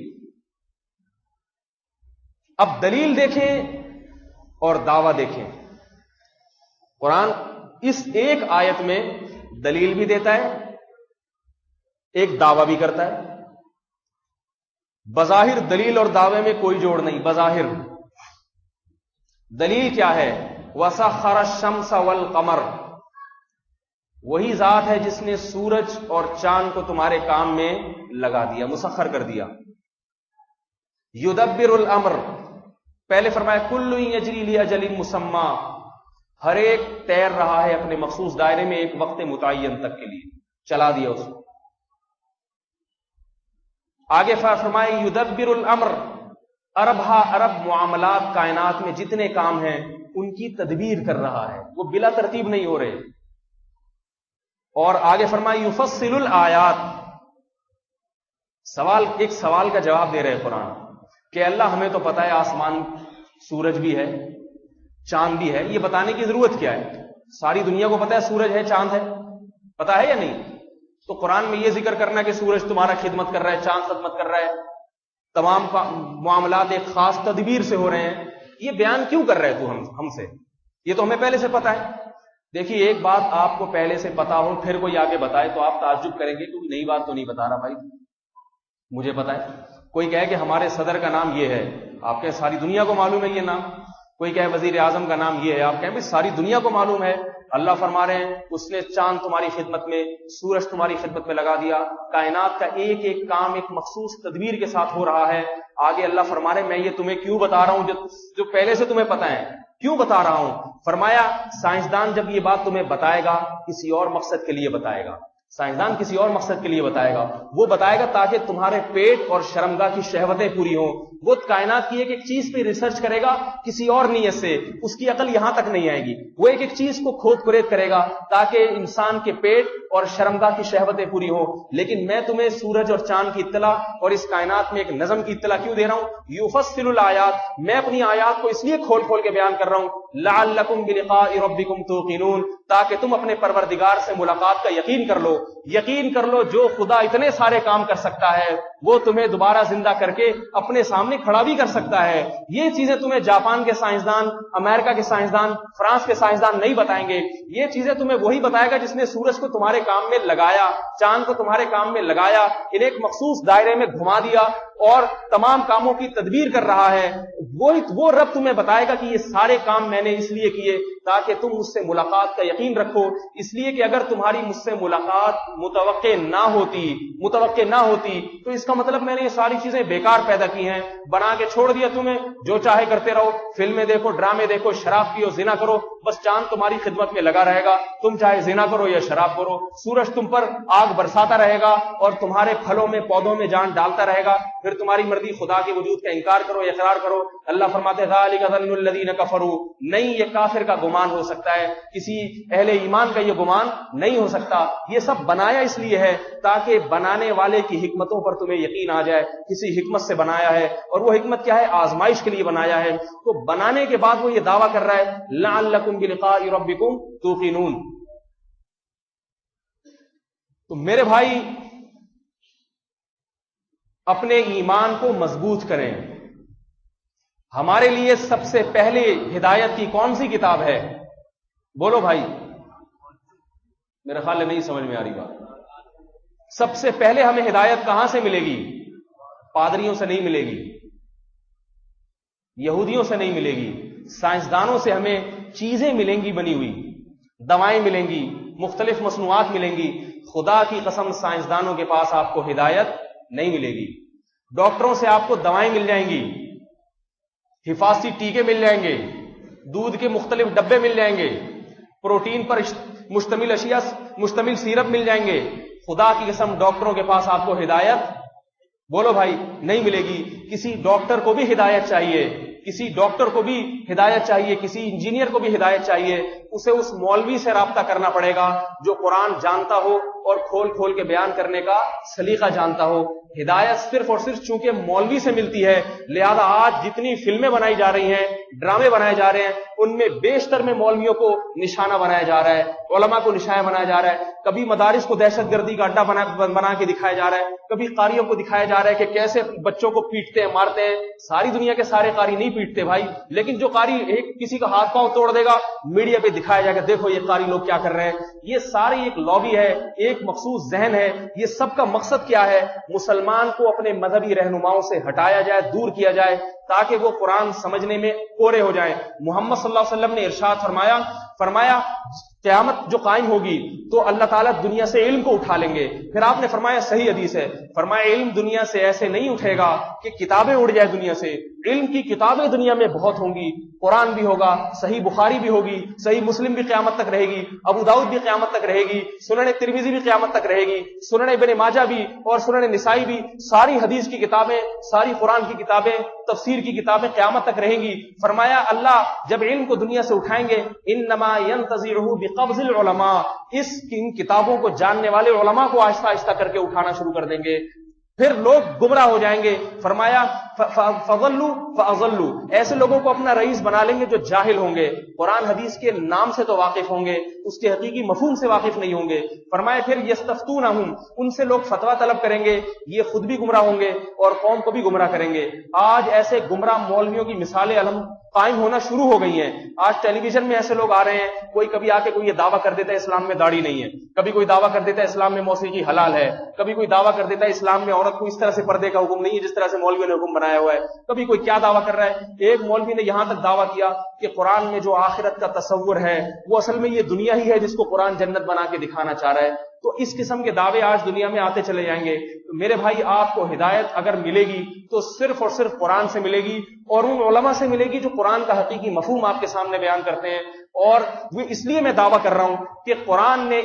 اب دلیل دیکھیں اور دعویٰ دیکھیں. قرآن اس ایک آیت میں دلیل بھی دیتا ہے، ایک دعویٰ بھی کرتا ہے. بظاہر دلیل اور دعوے میں کوئی جوڑ نہیں. بظاہر دلیل کیا ہے؟ وَسَخَّرَ الشَّمْسَ وَالْقَمَرَ، وہی ذات ہے جس نے سورج اور چاند کو تمہارے کام میں لگا دیا، مسخر کر دیا. یدبر الامر، پہلے فرمایا کل یجری لاجل مسمی، ہر ایک تیر رہا ہے اپنے مخصوص دائرے میں ایک وقت متعین تک کے لیے، چلا دیا اس کو. آگے فرمایا یدبر الامر، ارب معاملات کائنات میں جتنے کام ہیں ان کی تدبیر کر رہا ہے، وہ بلا ترتیب نہیں ہو رہے. اور آگے فرمایا یفصل الآیات، ایک سوال کا جواب دے رہے قرآن کہ اللہ ہمیں تو پتا ہے آسمان سورج بھی ہے چاند بھی ہے، یہ بتانے کی ضرورت کیا ہے؟ ساری دنیا کو پتا ہے سورج ہے چاند ہے، پتا ہے یا نہیں؟ تو قرآن میں یہ ذکر کرنا کہ سورج تمہارا خدمت کر رہا ہے، چاند خدمت کر رہا ہے، تمام معاملات ایک خاص تدبیر سے ہو رہے ہیں، یہ بیان کیوں کر رہے تو ہم سے؟ یہ تو ہمیں پہلے سے پتا ہے. دیکھیے ایک بات آپ کو پہلے سے پتا ہو پھر کوئی آگے بتائے تو آپ تعجب کریں گے کہ نئی بات تو نہیں بتا رہا بھائی، مجھے پتا ہے. کوئی کہے کہ ہمارے صدر کا نام یہ ہے، آپ کہیں ساری دنیا کو معلوم ہے یہ نام. کوئی کہے وزیر اعظم کا نام یہ ہے، آپ کہیں ساری دنیا کو معلوم ہے. اللہ فرما رہے ہیں اس نے چاند تمہاری خدمت میں، سورج تمہاری خدمت میں لگا دیا. کائنات کا ایک ایک کام ایک مخصوص تدبیر کے ساتھ ہو رہا ہے. آگے اللہ فرما رہے ہیں میں یہ تمہیں کیوں بتا رہا ہوں جو پہلے سے تمہیں پتا ہے، کیوں بتا رہا ہوں؟ فرمایا سائنسدان جب یہ بات تمہیں بتائے گا کسی اور مقصد کے لیے بتائے گا. سائنسدان کسی اور مقصد کے لیے بتائے گا، وہ بتائے گا تاکہ تمہارے پیٹ اور شرمگاہ کی شہوتیں پوری ہوں۔ وہ کائنات کی ایک ایک چیز پہ ریسرچ کرے گا کسی اور نیت سے، اس کی عقل یہاں تک نہیں آئے گی، وہ ایک ایک چیز کو کھود کرید کرے گا تاکہ انسان کے پیٹ اور شرمگاہ کی شہوتیں پوری ہوں۔ لیکن میں تمہیں سورج اور چاند کی اطلاع اور اس کائنات میں ایک نظم کی اطلاع کیوں دے رہا ہوں؟ یفصل الآیات، میں اپنی آیات کو اس لیے کھول کھول کے بیان کر رہا ہوں، لعلکم بلقاء ربکم توقنون، تاکہ تم اپنے پروردگار سے ملاقات کا یقین کر لو۔ یقین کر لو جو خدا اتنے سارے کام کر سکتا ہے وہ تمہیں دوبارہ زندہ کر کے اپنے سامنے کھڑا بھی کر سکتا ہے۔ یہ چیزیں تمہیں جاپان کے سائنسدان، امریکہ کے سائنسدان، فرانس کے سائنسدان نہیں بتائیں گے، یہ چیزیں تمہیں وہی بتائے گا جس نے سورج کو تمہارے کام میں لگایا، چاند کو تمہارے کام میں لگایا، انہیں ایک مخصوص دائرے میں گھما دیا اور تمام کاموں کی تدبیر کر رہا ہے۔ وہ رب تمہیں بتائے گا کہ یہ سارے کام میں نے اس لیے کیے تاکہ تم مجھ سے ملاقات کا یقین رکھو، اس لیے کہ اگر تمہاری مجھ سے ملاقات متوقع نہ ہوتی تو اس کا مطلب میں نے یہ ساری چیزیں بیکار پیدا کی ہیں، بنا کے چھوڑ دیا تمہیں، جو چاہے کرتے رہو، فلمیں دیکھو، ڈرامے دیکھو، شراب پیو، زنا کرو، بس چاند تمہاری خدمت میں لگا رہے گا، تم چاہے زنا کرو یا شراب کرو، سورج تم پر آگ برساتا رہے گا اور تمہارے پھلوں میں پودوں میں جان ڈالتا رہے گا، پھر تمہاری مرضی خدا کے وجود کا انکار کرو یا اقرار کرو۔ اللہ فرماتے ہیں ذالک ظن الذین کفروا، نہیں یہ کافر کا گمان ہو سکتا ہے، کسی اہل ایمان کا یہ گمان نہیں ہو سکتا۔ یہ سب بنایا اس لیے ہے تاکہ بنانے والے کی حکمتوں پر تمہیں یقین آ جائے، کسی حکمت سے بنایا ہے، اور وہ حکمت کیا ہے؟ آزمائش کے لیے بنایا ہے۔ تو بنانے کے بعد وہ یہ دعویٰ کر رہا ہے لعلکم بلقاء ربکم توقنون۔ تو میرے بھائی اپنے ایمان کو مضبوط کریں۔ ہمارے لیے سب سے پہلے ہدایت کی کون سی کتاب ہے؟ بولو بھائی، میرے خیال میں نہیں سمجھ میں آ رہی بات۔ سب سے پہلے ہمیں ہدایت کہاں سے ملے گی؟ پادریوں سے نہیں ملے گی، یہودیوں سے نہیں ملے گی، سائنسدانوں سے ہمیں چیزیں ملیں گی، بنی ہوئی دوائیں ملیں گی، مختلف مصنوعات ملیں گی۔ خدا کی قسم سائنسدانوں کے پاس آپ کو ہدایت نہیں ملے گی۔ ڈاکٹروں سے آپ کو دوائیں مل جائیں گی، حفاظتی ٹیکے مل جائیں گے، دودھ کے مختلف ڈبے مل جائیں گے، پروٹین پر مشتمل سیرپ مل جائیں گے۔ خدا کی قسم ڈاکٹروں کے پاس آپ کو ہدایت، بولو بھائی، نہیں ملے گی۔ کسی ڈاکٹر کو بھی ہدایت چاہیے، کسی ڈاکٹر کو بھی ہدایت چاہیے، کسی انجینئر کو بھی ہدایت چاہیے، اسے اس مولوی سے رابطہ کرنا پڑے گا جو قرآن جانتا ہو اور کھول کھول کے بیان کرنے کا سلیقہ جانتا ہو۔ ہدایت صرف اور صرف چونکہ مولوی سے ملتی ہے، لہذا آج جتنی فلمیں بنائی جا رہی ہیں، ڈرامے بنائے جا رہے ہیں، ان میں بیشتر میں مولویوں کو نشانہ بنایا جا رہا ہے، علماء کو نشانہ بنایا جا رہا ہے۔ کبھی مدارس کو دہشت گردی کا اڈا بنا کے دکھایا جا رہا ہے، کبھی قاریوں کو دکھایا جا رہا ہے کہ کیسے بچوں کو پیٹتے ہیں، مارتے ہیں۔ ساری دنیا کے سارے قاری نہیں پیٹتے بھائی، لیکن جو قاری کسی کا ہاتھ پاؤں توڑ دے گا، میڈیا پہ دکھایا جائے گا دیکھو یہ قاری لوگ کیا کر رہے ہیں۔ یہ ساری ایک لابی ہے، ایک مخصوص ذہن ہے۔ یہ سب کا مقصد کیا ہے؟ مسلمان کو اپنے مذہبی رہنماؤں سے ہٹایا جائے، دور کیا جائے، تاکہ وہ قرآن سمجھنے میں کورے ہو جائیں۔ محمد صلی اللہ علیہ وسلم نے ارشاد فرمایا قیامت جو قائم ہوگی تو اللہ تعالیٰ دنیا سے علم کو اٹھا لیں گے۔ پھر آپ نے فرمایا، صحیح حدیث ہے، فرمایا علم دنیا سے ایسے نہیں اٹھے گا کہ کتابیں اڑ جائے دنیا سے، علم کی کتابیں دنیا میں بہت ہوں گی، قرآن بھی ہوگا، صحیح بخاری بھی ہوگی، صحیح مسلم بھی قیامت تک رہے گی، ابو داؤد بھی قیامت تک رہے گی، سنن ترمذی بھی قیامت تک رہے گی، سنن ابن ماجہ بھی اور سنن نسائی بھی، ساری حدیث کی کتابیں، ساری قرآن کی کتابیں، تفسیر کی کتابیں قیامت تک رہیں گی۔ فرمایا اللہ جب علم کو دنیا سے اٹھائیں گے، انما ينتظرہ بقبض العلماء، ان کتابوں کو جاننے والے علماء کو آہستہ آہستہ کر کے اٹھانا شروع کر دیں گے، پھر لوگ گمراہ ہو جائیں گے۔ فرمایا فضلوا فاضلوا، ایسے لوگوں کو اپنا رئیس بنا لیں گے جو جاہل ہوں گے، قرآن حدیث کے نام سے تو واقف ہوں گے، اس کے حقیقی مفہوم سے واقف نہیں ہوں گے۔ فرمایا پھر یستفتونہم، ان سے لوگ فتویٰ طلب کریں گے، یہ خود بھی گمراہ ہوں گے اور قوم کو بھی گمراہ کریں گے۔ آج ایسے گمراہ مولویوں کی مثالیں قائم ہونا شروع ہو گئی ہیں۔ آج ٹیلی ویژن میں ایسے لوگ آ رہے ہیں، کوئی کبھی آ کے کوئی یہ دعویٰ کر دیتا ہے اسلام میں داڑھی نہیں ہے، کبھی کوئی دعویٰ کر دیتا ہے اسلام میں موسیقی حلال ہے، کبھی کوئی دعویٰ کر دیتا ہے اسلام میں عورت کو اس طرح سے پردے کا حکم نہیں ہے جس طرح سے مولویوں نے حکم بنایا ہوا ہے، کبھی کوئی کیا دعویٰ کر رہا ہے۔ ایک مولوی نے یہاں تک دعویٰ کیا کہ قرآن میں جو آخرت کا تصور ہے وہ اصل میں یہ دنیا ہی ہے جس کو قرآن جنت بنا کے دکھانا چاہ رہا ہے۔ تو اس قسم کے دعوے آج دنیا میں آتے چلے جائیں گے۔ تو میرے بھائی آپ کو ہدایت اگر ملے گی تو صرف اور صرف قرآن سے ملے گی اور ان علماء سے ملے گی جو قرآن کا حقیقی مفہوم آپ کے سامنے بیان کرتے ہیں۔ اور وہ اس لیے میں دعویٰ کر رہا ہوں کہ قرآن نے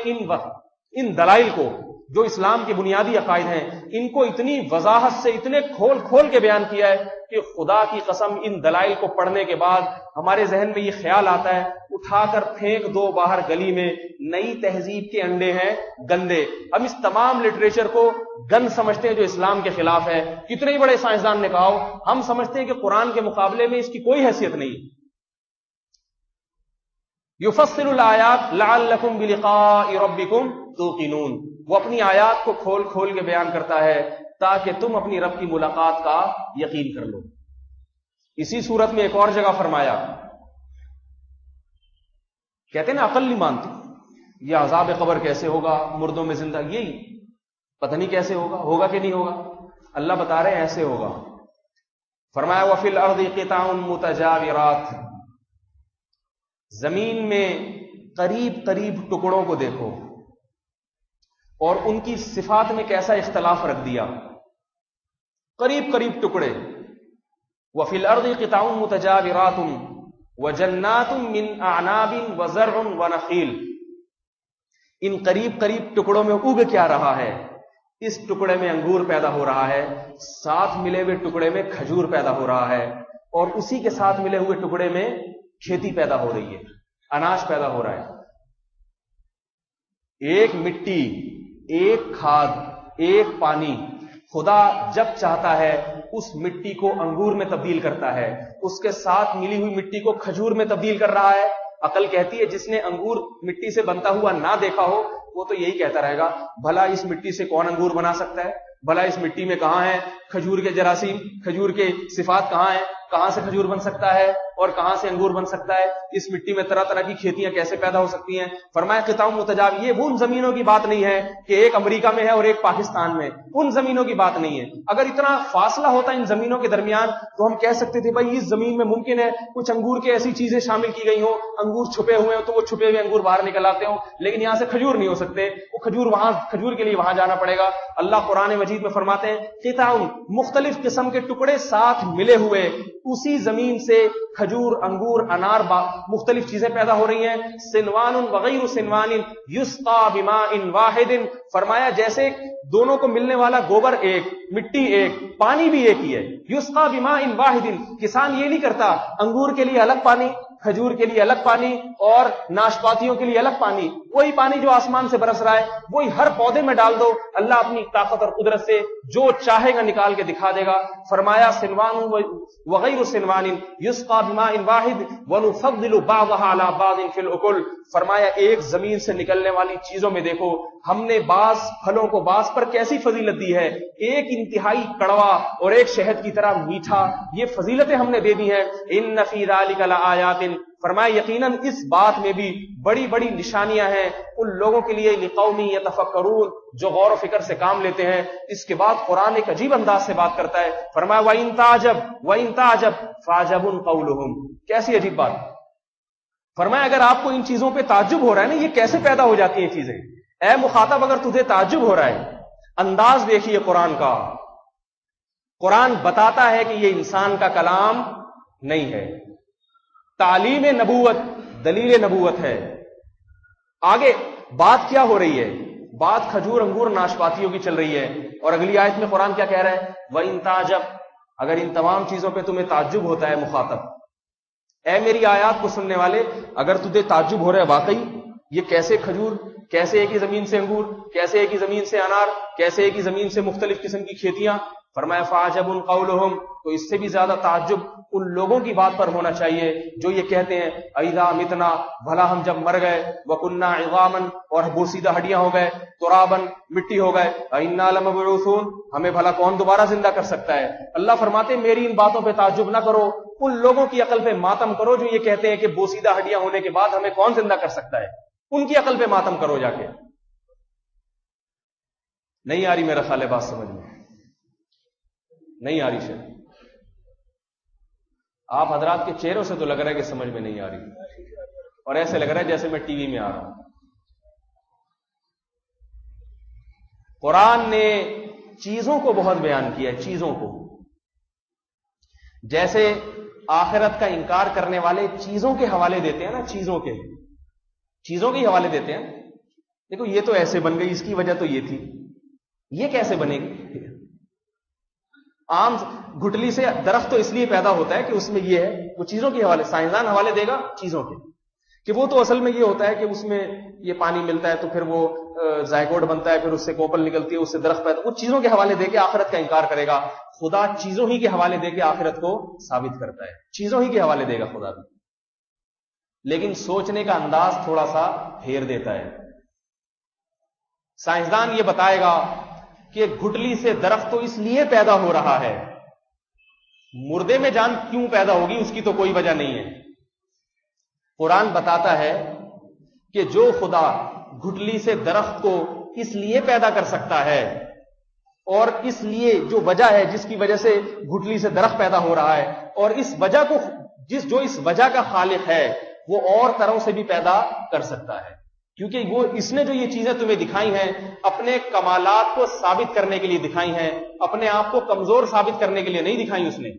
ان دلائل کو جو اسلام کے بنیادی عقائد ہیں ان کو اتنی وضاحت سے اتنے کھول کھول کے بیان کیا ہے کہ خدا کی قسم ان دلائل کو پڑھنے کے بعد ہمارے ذہن میں یہ خیال آتا ہے اٹھا کر پھینک دو باہر گلی میں، نئی تہذیب کے انڈے ہیں گندے۔ ہم اس تمام لٹریچر کو گند سمجھتے ہیں جو اسلام کے خلاف ہے۔ کتنے ہی بڑے سائنسدان نے کہا ہو، ہم سمجھتے ہیں کہ قرآن کے مقابلے میں اس کی کوئی حیثیت نہیں۔ یفصل الآیات لعلکم بلقاء ربکم توقنون، وہ اپنی آیات کو کھول کھول کے بیان کرتا ہے تاکہ تم اپنی رب کی ملاقات کا یقین کر لو۔ اسی صورت میں ایک اور جگہ فرمایا، کہتے ہیں نا عقل نہیں مانتی، یہ عذاب قبر کیسے ہوگا، مردوں میں زندہ، یہی پتہ نہیں کیسے ہوگا کہ نہیں ہوگا، اللہ بتا رہے ہیں ایسے ہوگا۔ فرمایا وفی الارض قطع متجاورات، زمین میں قریب قریب ٹکڑوں کو دیکھو اور ان کی صفات میں کیسا اختلاف رکھ دیا، قریب قریب ٹکڑے۔ وفی الارض قطع متجاورات وجنات من اعناب وزرع ونخیل، ان قریب قریب ٹکڑوں میں اگ کیا رہا ہے، اس ٹکڑے میں انگور پیدا ہو رہا ہے، ساتھ ملے ہوئے ٹکڑے میں کھجور پیدا ہو رہا ہے، اور اسی کے ساتھ ملے ہوئے ٹکڑے میں کھیتی پیدا ہو رہی ہے، اناج پیدا ہو رہا ہے۔ ایک مٹی، ایک کھاد، ایک پانی، خدا جب چاہتا ہے اس مٹی کو انگور میں تبدیل کرتا ہے، اس کے ساتھ ملی ہوئی مٹی کو کھجور میں تبدیل کر رہا ہے۔ عقل کہتی ہے جس نے انگور مٹی سے بنتا ہوا نہ دیکھا ہو وہ تو یہی کہتا رہے گا بھلا اس مٹی سے کون انگور بنا سکتا ہے، بھلا اس مٹی میں کہاں ہے کھجور کے جراثیم، کھجور کے صفات کہاں ہیں، کہاں سے کھجور بن سکتا ہے اور کہاں سے انگور بن سکتا ہے، اس مٹی میں طرح طرح کی کھیتیاں کیسے پیدا ہو سکتی ہیں۔ فرمایا قطع متجاور، یہ وہ ان زمینوں کی بات نہیں ہے کہ ایک امریکہ میں ہے اور ایک پاکستان میں، ان زمینوں کی بات نہیں ہے۔ اگر اتنا فاصلہ ہوتا ان زمینوں کے درمیان تو ہم کہہ سکتے تھے بھائی اس زمین میں ممکن ہے کچھ انگور کی ایسی چیزیں شامل کی گئی ہوں، انگور چھپے ہوئے ہوں تو وہ چھپے ہوئے انگور باہر نکل آتے ہوں، لیکن یہاں سے کھجور نہیں ہو سکتے، وہ کھجور کے لیے وہاں جانا پڑے گا۔ اللہ قرآن مجید میں فرماتے ہیں قطع، مختلف قسم کے ٹکڑے ساتھ ملے ہوئے، اسی زمین سے کھجور، انگور، انار، مختلف چیزیں پیدا ہو رہی ہیں۔ سنوان وغیر سنوان یسقا بماء واحد، فرمایا جیسے دونوں کو ملنے والا گوبر ایک، مٹی ایک، پانی بھی ایک ہی ہے۔ یسقا بماء واحد، کسان یہ نہیں کرتا انگور کے لیے الگ پانی، کھجور کے لیے الگ پانی اور ناشپاتیوں کے لیے الگ پانی، وہی پانی جو آسمان سے برس رہا ہے وہی ہر پودے میں ڈال دو، اللہ اپنی طاقت اور قدرت سے جو چاہے گا نکال کے دکھا دے گا۔ فرمایا سنوان وغیر سنوان یسقا بماء واحد ونفضل بعضها على بعض في الاكل، فرمایا ایک زمین سے نکلنے والی چیزوں میں دیکھو ہم نے بعض پھلوں کو بعض پر کیسی فضیلت دی ہے، ایک انتہائی کڑوا اور ایک شہد کی طرح میٹھا، یہ فضیلتیں ہم نے دے دی ہیں۔ ان فی ذلک لآیات، فرمایا یقیناً اس بات میں بھی بڑی بڑی نشانیاں ہیں ان لوگوں کے لیے لقوم یتفکرون، جو غور و فکر سے کام لیتے ہیں۔ اس کے بعد قرآن ایک عجیب انداز سے بات کرتا ہے، فرمایا وَإِن تَعْجَبْ فَعَجَبٌ قَوْلُهُمْ، کیسی عجیب بات۔ فرمایا اگر آپ کو ان چیزوں پہ تعجب ہو رہا ہے نا، یہ کیسے پیدا ہو جاتی ہیں چیزیں، اے مخاطب اگر تجھے تعجب ہو رہا ہے، انداز دیکھیے قرآن کا۔ قرآن بتاتا ہے کہ یہ انسان کا کلام نہیں ہے، تعلیم نبوت، دلیل نبوت ہے۔ آگے بات کیا ہو رہی ہے؟ بات کھجور، انگور، ناشپاتیوں کی چل رہی ہے، اور اگلی آیت میں قرآن کیا کہہ رہا ہے؟ وَإِن تَعْجَبْ، اگر ان تمام چیزوں پہ تمہیں تعجب ہوتا ہے مخاطب، اے میری آیات کو سننے والے، اگر تجھے تعجب ہو رہا ہے واقعی یہ کیسے کھجور، کیسے ایک ہی زمین سے انگور، کیسے ایک ہی زمین سے انار، کیسے ایک ہی زمین سے مختلف قسم کی کھیتیاں، فرمایا فَعَجَبٌ قَوْلُهُمْ، تو اس سے بھی زیادہ تعجب ان لوگوں کی بات پر ہونا چاہیے جو یہ کہتے ہیں اَإِذَا مِتْنَا، بھلا ہم جب مر گئے، وَكُنَّا عِظَامًا، اور بوسیدہ ہڈیاں ہو گئے، تُرَابًا، مٹی ہو گئے، أَإِنَّا لَمَبْعُوثُونَ، ہمیں بھلا کون دوبارہ زندہ کر سکتا ہے؟ اللہ فرماتے ہیں میری ان باتوں پہ تعجب نہ کرو، ان لوگوں کی عقل پہ ماتم کرو جو یہ کہتے ہیں کہ بوسیدہ ہڈیاں ہونے کے بعد ہمیں کون زندہ کر سکتا ہے، ان کی عقل پہ ماتم کرو جا کے۔ نہیں آ رہی میرا خیال ہے بات سمجھ میں؟ نہیں آ رہی شاید، آپ حضرات کے چہروں سے تو لگ رہا ہے کہ سمجھ میں نہیں آ رہی، اور ایسے لگ رہا ہے جیسے میں ٹی وی میں آ رہا ہوں۔ قرآن نے چیزوں کو بہت بیان کیا ہے، چیزوں کو، جیسے آخرت کا انکار کرنے والے چیزوں کے حوالے دیتے ہیں نا، چیزوں کے حوالے دیتے ہیں، دیکھو یہ تو ایسے بن گئی، اس کی وجہ تو یہ تھی، یہ کیسے بنے گی؟ عام گٹلی سے درخت تو اس لیے پیدا ہوتا ہے کہ اس میں یہ ہے، وہ چیزوں کے حوالے، سائنسدان حوالے دے گا چیزوں کے، کہ وہ تو اصل میں یہ ہوتا ہے کہ اس میں یہ پانی ملتا ہے تو پھر وہ زائگوٹ بنتا ہے، پھر اس سے کوپل نکلتی ہے، اس سے درخت پیدا، وہ چیزوں کے حوالے دے کے آخرت کا انکار کرے گا۔ خدا چیزوں ہی کے حوالے دے کے آخرت کو ثابت کرتا ہے، چیزوں ہی کے حوالے دے گا خدا بھی، لیکن سوچنے کا انداز تھوڑا سا پھیر دیتا ہے۔ سائنسدان یہ بتائے گا کہ گٹلی سے درخت تو اس لیے پیدا ہو رہا ہے، مردے میں جان کیوں پیدا ہوگی اس کی تو کوئی وجہ نہیں ہے۔ قرآن بتاتا ہے کہ جو خدا گٹلی سے درخت کو اس لیے پیدا کر سکتا ہے، اور اس لیے جو وجہ ہے جس کی وجہ سے گٹلی سے درخت پیدا ہو رہا ہے، اور اس وجہ کو جو اس وجہ کا خالق ہے وہ اور طرح سے بھی پیدا کر سکتا ہے، کیونکہ وہ اس نے جو یہ چیزیں تمہیں دکھائی ہیں اپنے کمالات کو ثابت کرنے کے لیے دکھائی ہیں، اپنے آپ کو کمزور ثابت کرنے کے لیے نہیں دکھائی اس نے۔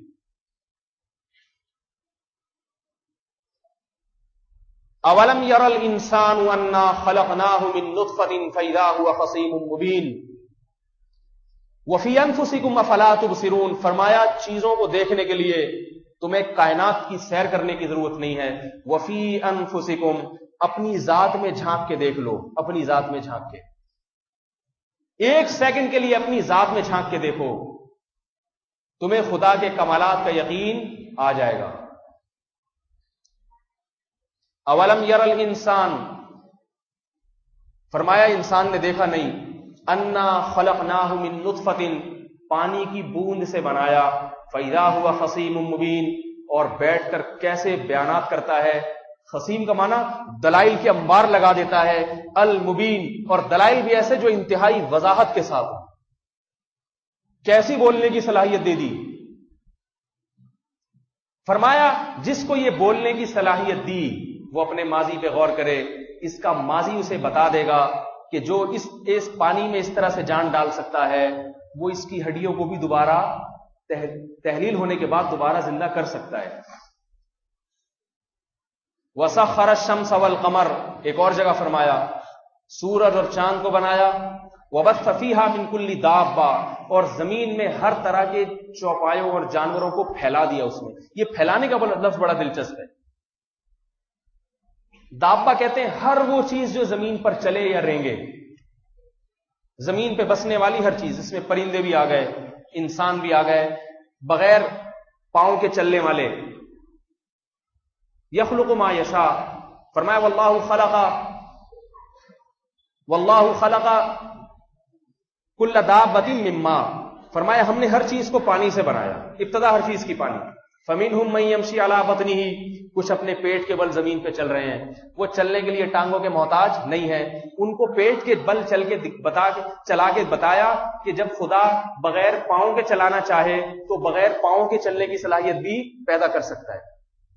اولم یر الانسان انا خلقناہ من نطفۃ فاذا هو خصیم مبین وفی انفسکم افلا تبصرون، فرمایا چیزوں کو دیکھنے کے لیے تمہیں کائنات کی سیر کرنے کی ضرورت نہیں ہے، وفی انفسکم، اپنی ذات میں جھانک کے دیکھ لو، اپنی ذات میں جھانک کے، ایک سیکنڈ کے لیے اپنی ذات میں جھانک کے دیکھو، تمہیں خدا کے کمالات کا یقین آ جائے گا۔ اولم یر الانسان، فرمایا انسان نے دیکھا نہیں، انا خلقناہ من نطفۃ، پانی کی بوند سے بنایا، فاذا هو خصیم مبین، اور بیٹھ کر کیسے بیانات کرتا ہے، خصیم کا معنی دلائل کے انبار لگا دیتا ہے، المبین، اور دلائل بھی ایسے جو انتہائی وضاحت کے ساتھ، کیسی بولنے کی صلاحیت دے دی۔ فرمایا جس کو یہ بولنے کی صلاحیت دی وہ اپنے ماضی پہ غور کرے، اس کا ماضی اسے بتا دے گا کہ جو اس پانی میں اس طرح سے جان ڈال سکتا ہے وہ اس کی ہڈیوں کو بھی دوبارہ تحلیل ہونے کے بعد دوبارہ زندہ کر سکتا ہے۔ وَسَخَّرَ الشَّمْسَ وَالْقَمَرَ، ایک اور جگہ فرمایا سورج اور چاند کو بنایا، وَبَثَّ فِيهَا مِن كُلِّ دَابَّةٍ، اور زمین میں ہر طرح کے چوپایوں اور جانوروں کو پھیلا دیا اس میں۔ یہ پھیلانے کا لفظ بڑا دلچسپ ہے۔ دابہ کہتے ہیں ہر وہ چیز جو زمین پر چلے یا رینگے، زمین پہ بسنے والی ہر چیز، اس میں پرندے بھی آ گئے، انسان بھی آ گئے، بغیر پاؤں کے چلنے والے۔ یخلق ما یشاء، فرمایا واللہ خلق کل دابۃ من ماء، فرمایا ہم نے ہر چیز کو پانی سے بنایا، ابتدا ہر چیز کی پانی۔ فمنہم من یمشی علی بطنہ، کچھ اپنے پیٹ کے بل زمین پہ چل رہے ہیں، وہ چلنے کے لیے ٹانگوں کے محتاج نہیں ہے، ان کو پیٹ کے بل چلا کے بتایا کہ جب خدا بغیر پاؤں کے چلانا چاہے تو بغیر پاؤں کے چلنے کی صلاحیت بھی پیدا کر سکتا ہے۔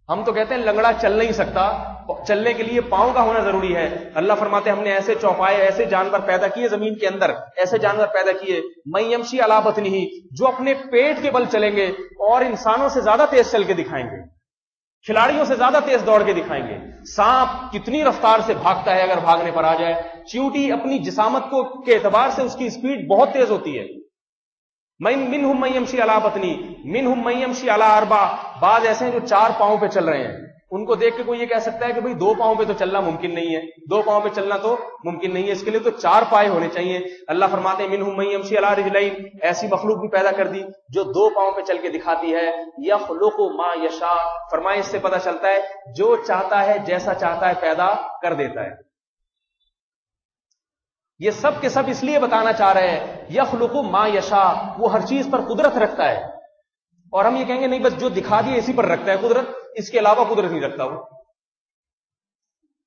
ہم تو کہتے ہیں لنگڑا چل نہیں سکتا، چلنے کے لیے پاؤں کا ہونا ضروری ہے۔ اللہ فرماتے ہیں ہم نے ایسے چوپائے، ایسے جانور پیدا کیے زمین کے اندر، ایسے جانور پیدا کیے، من یمشی علی بطنہ، جو اپنے پیٹ کے بل چلیں گے اور انسانوں سے زیادہ تیز چل کے دکھائیں گے، کھلاڑیوں سے زیادہ تیز دوڑ کے دکھائیں گے۔ سانپ کتنی رفتار سے بھاگتا ہے اگر بھاگنے پر آ جائے، چیونٹی اپنی جسامت کے اعتبار سے اس کی سپیڈ بہت تیز ہوتی ہے۔ منہم من یمشی علی بطنہ، منہم من یمشی علی اربع، بعض ایسے ہیں جو 4 پاؤں پہ چل رہے ہیں، ان کو دیکھ کے کوئی یہ کہہ سکتا ہے کہ بھئی 2 پاؤں پہ تو چلنا ممکن نہیں ہے، 2 پاؤں پہ چلنا تو ممکن نہیں ہے، اس کے لیے تو 4 پائے ہونے چاہیے۔ اللہ فرماتے ہیں منہم من یمشی علی رجلین، ایسی مخلوق بھی پیدا کر دی جو 2 پاؤں پہ چل کے دکھاتی ہے۔ یخلق ما یشاء، فرمائے اس سے پتہ چلتا ہے جو چاہتا ہے جیسا چاہتا ہے پیدا کر دیتا ہے۔ یہ سب کے سب اس لیے بتانا چاہ رہے ہیں یخلق ما یشاء، وہ ہر چیز پر قدرت رکھتا ہے، اور ہم یہ کہیں گے نہیں بس جو دکھا دیا اسی پر رکھتا ہے قدرت، اس کے علاوہ قدرت نہیں رکھتا، وہ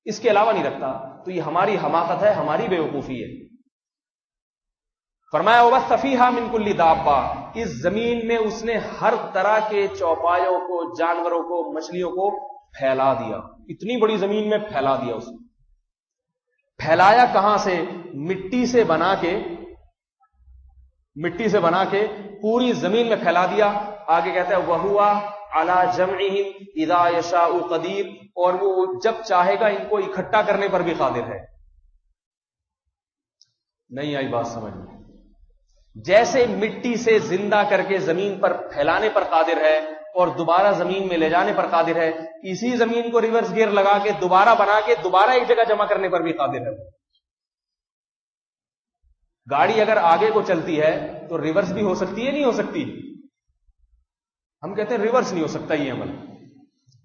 اس کے علاوہ نہیں رکھتا، تو یہ ہماری حماقت ہے، ہماری بے وقوفی ہے۔ فرمایا وَبَثَّ فِيهَا مِن كُلِّ دَابَّةٍ، اس زمین میں اس نے ہر طرح کے چوپایوں کو، جانوروں کو، مچھلیوں کو پھیلا دیا، اتنی بڑی زمین میں پھیلا دیا اس نے۔ پھیلایا کہاں سے؟ مٹی سے بنا کے پوری زمین میں پھیلا دیا۔ آگے کہتا ہے وَهُوَ عَلَى جَمْعِهِمْ إِذَا يَشَاءُ قَدِيرٌ، اور وہ جب چاہے گا ان کو اکٹھا کرنے پر بھی قادر ہے۔ نہیں آئی بات سمجھ میں؟ جیسے مٹی سے زندہ کر کے زمین پر پھیلانے پر قادر ہے اور دوبارہ زمین میں لے جانے پر قادر ہے، اسی زمین کو ریورس گیئر لگا کے دوبارہ بنا کے دوبارہ ایک جگہ جمع کرنے پر بھی قادر ہے۔ گاڑی اگر آگے کو چلتی ہے تو ریورس بھی ہو سکتی ہے، نہیں ہو سکتی؟ ہم کہتے ہیں ریورس نہیں ہو سکتا یہ عمل۔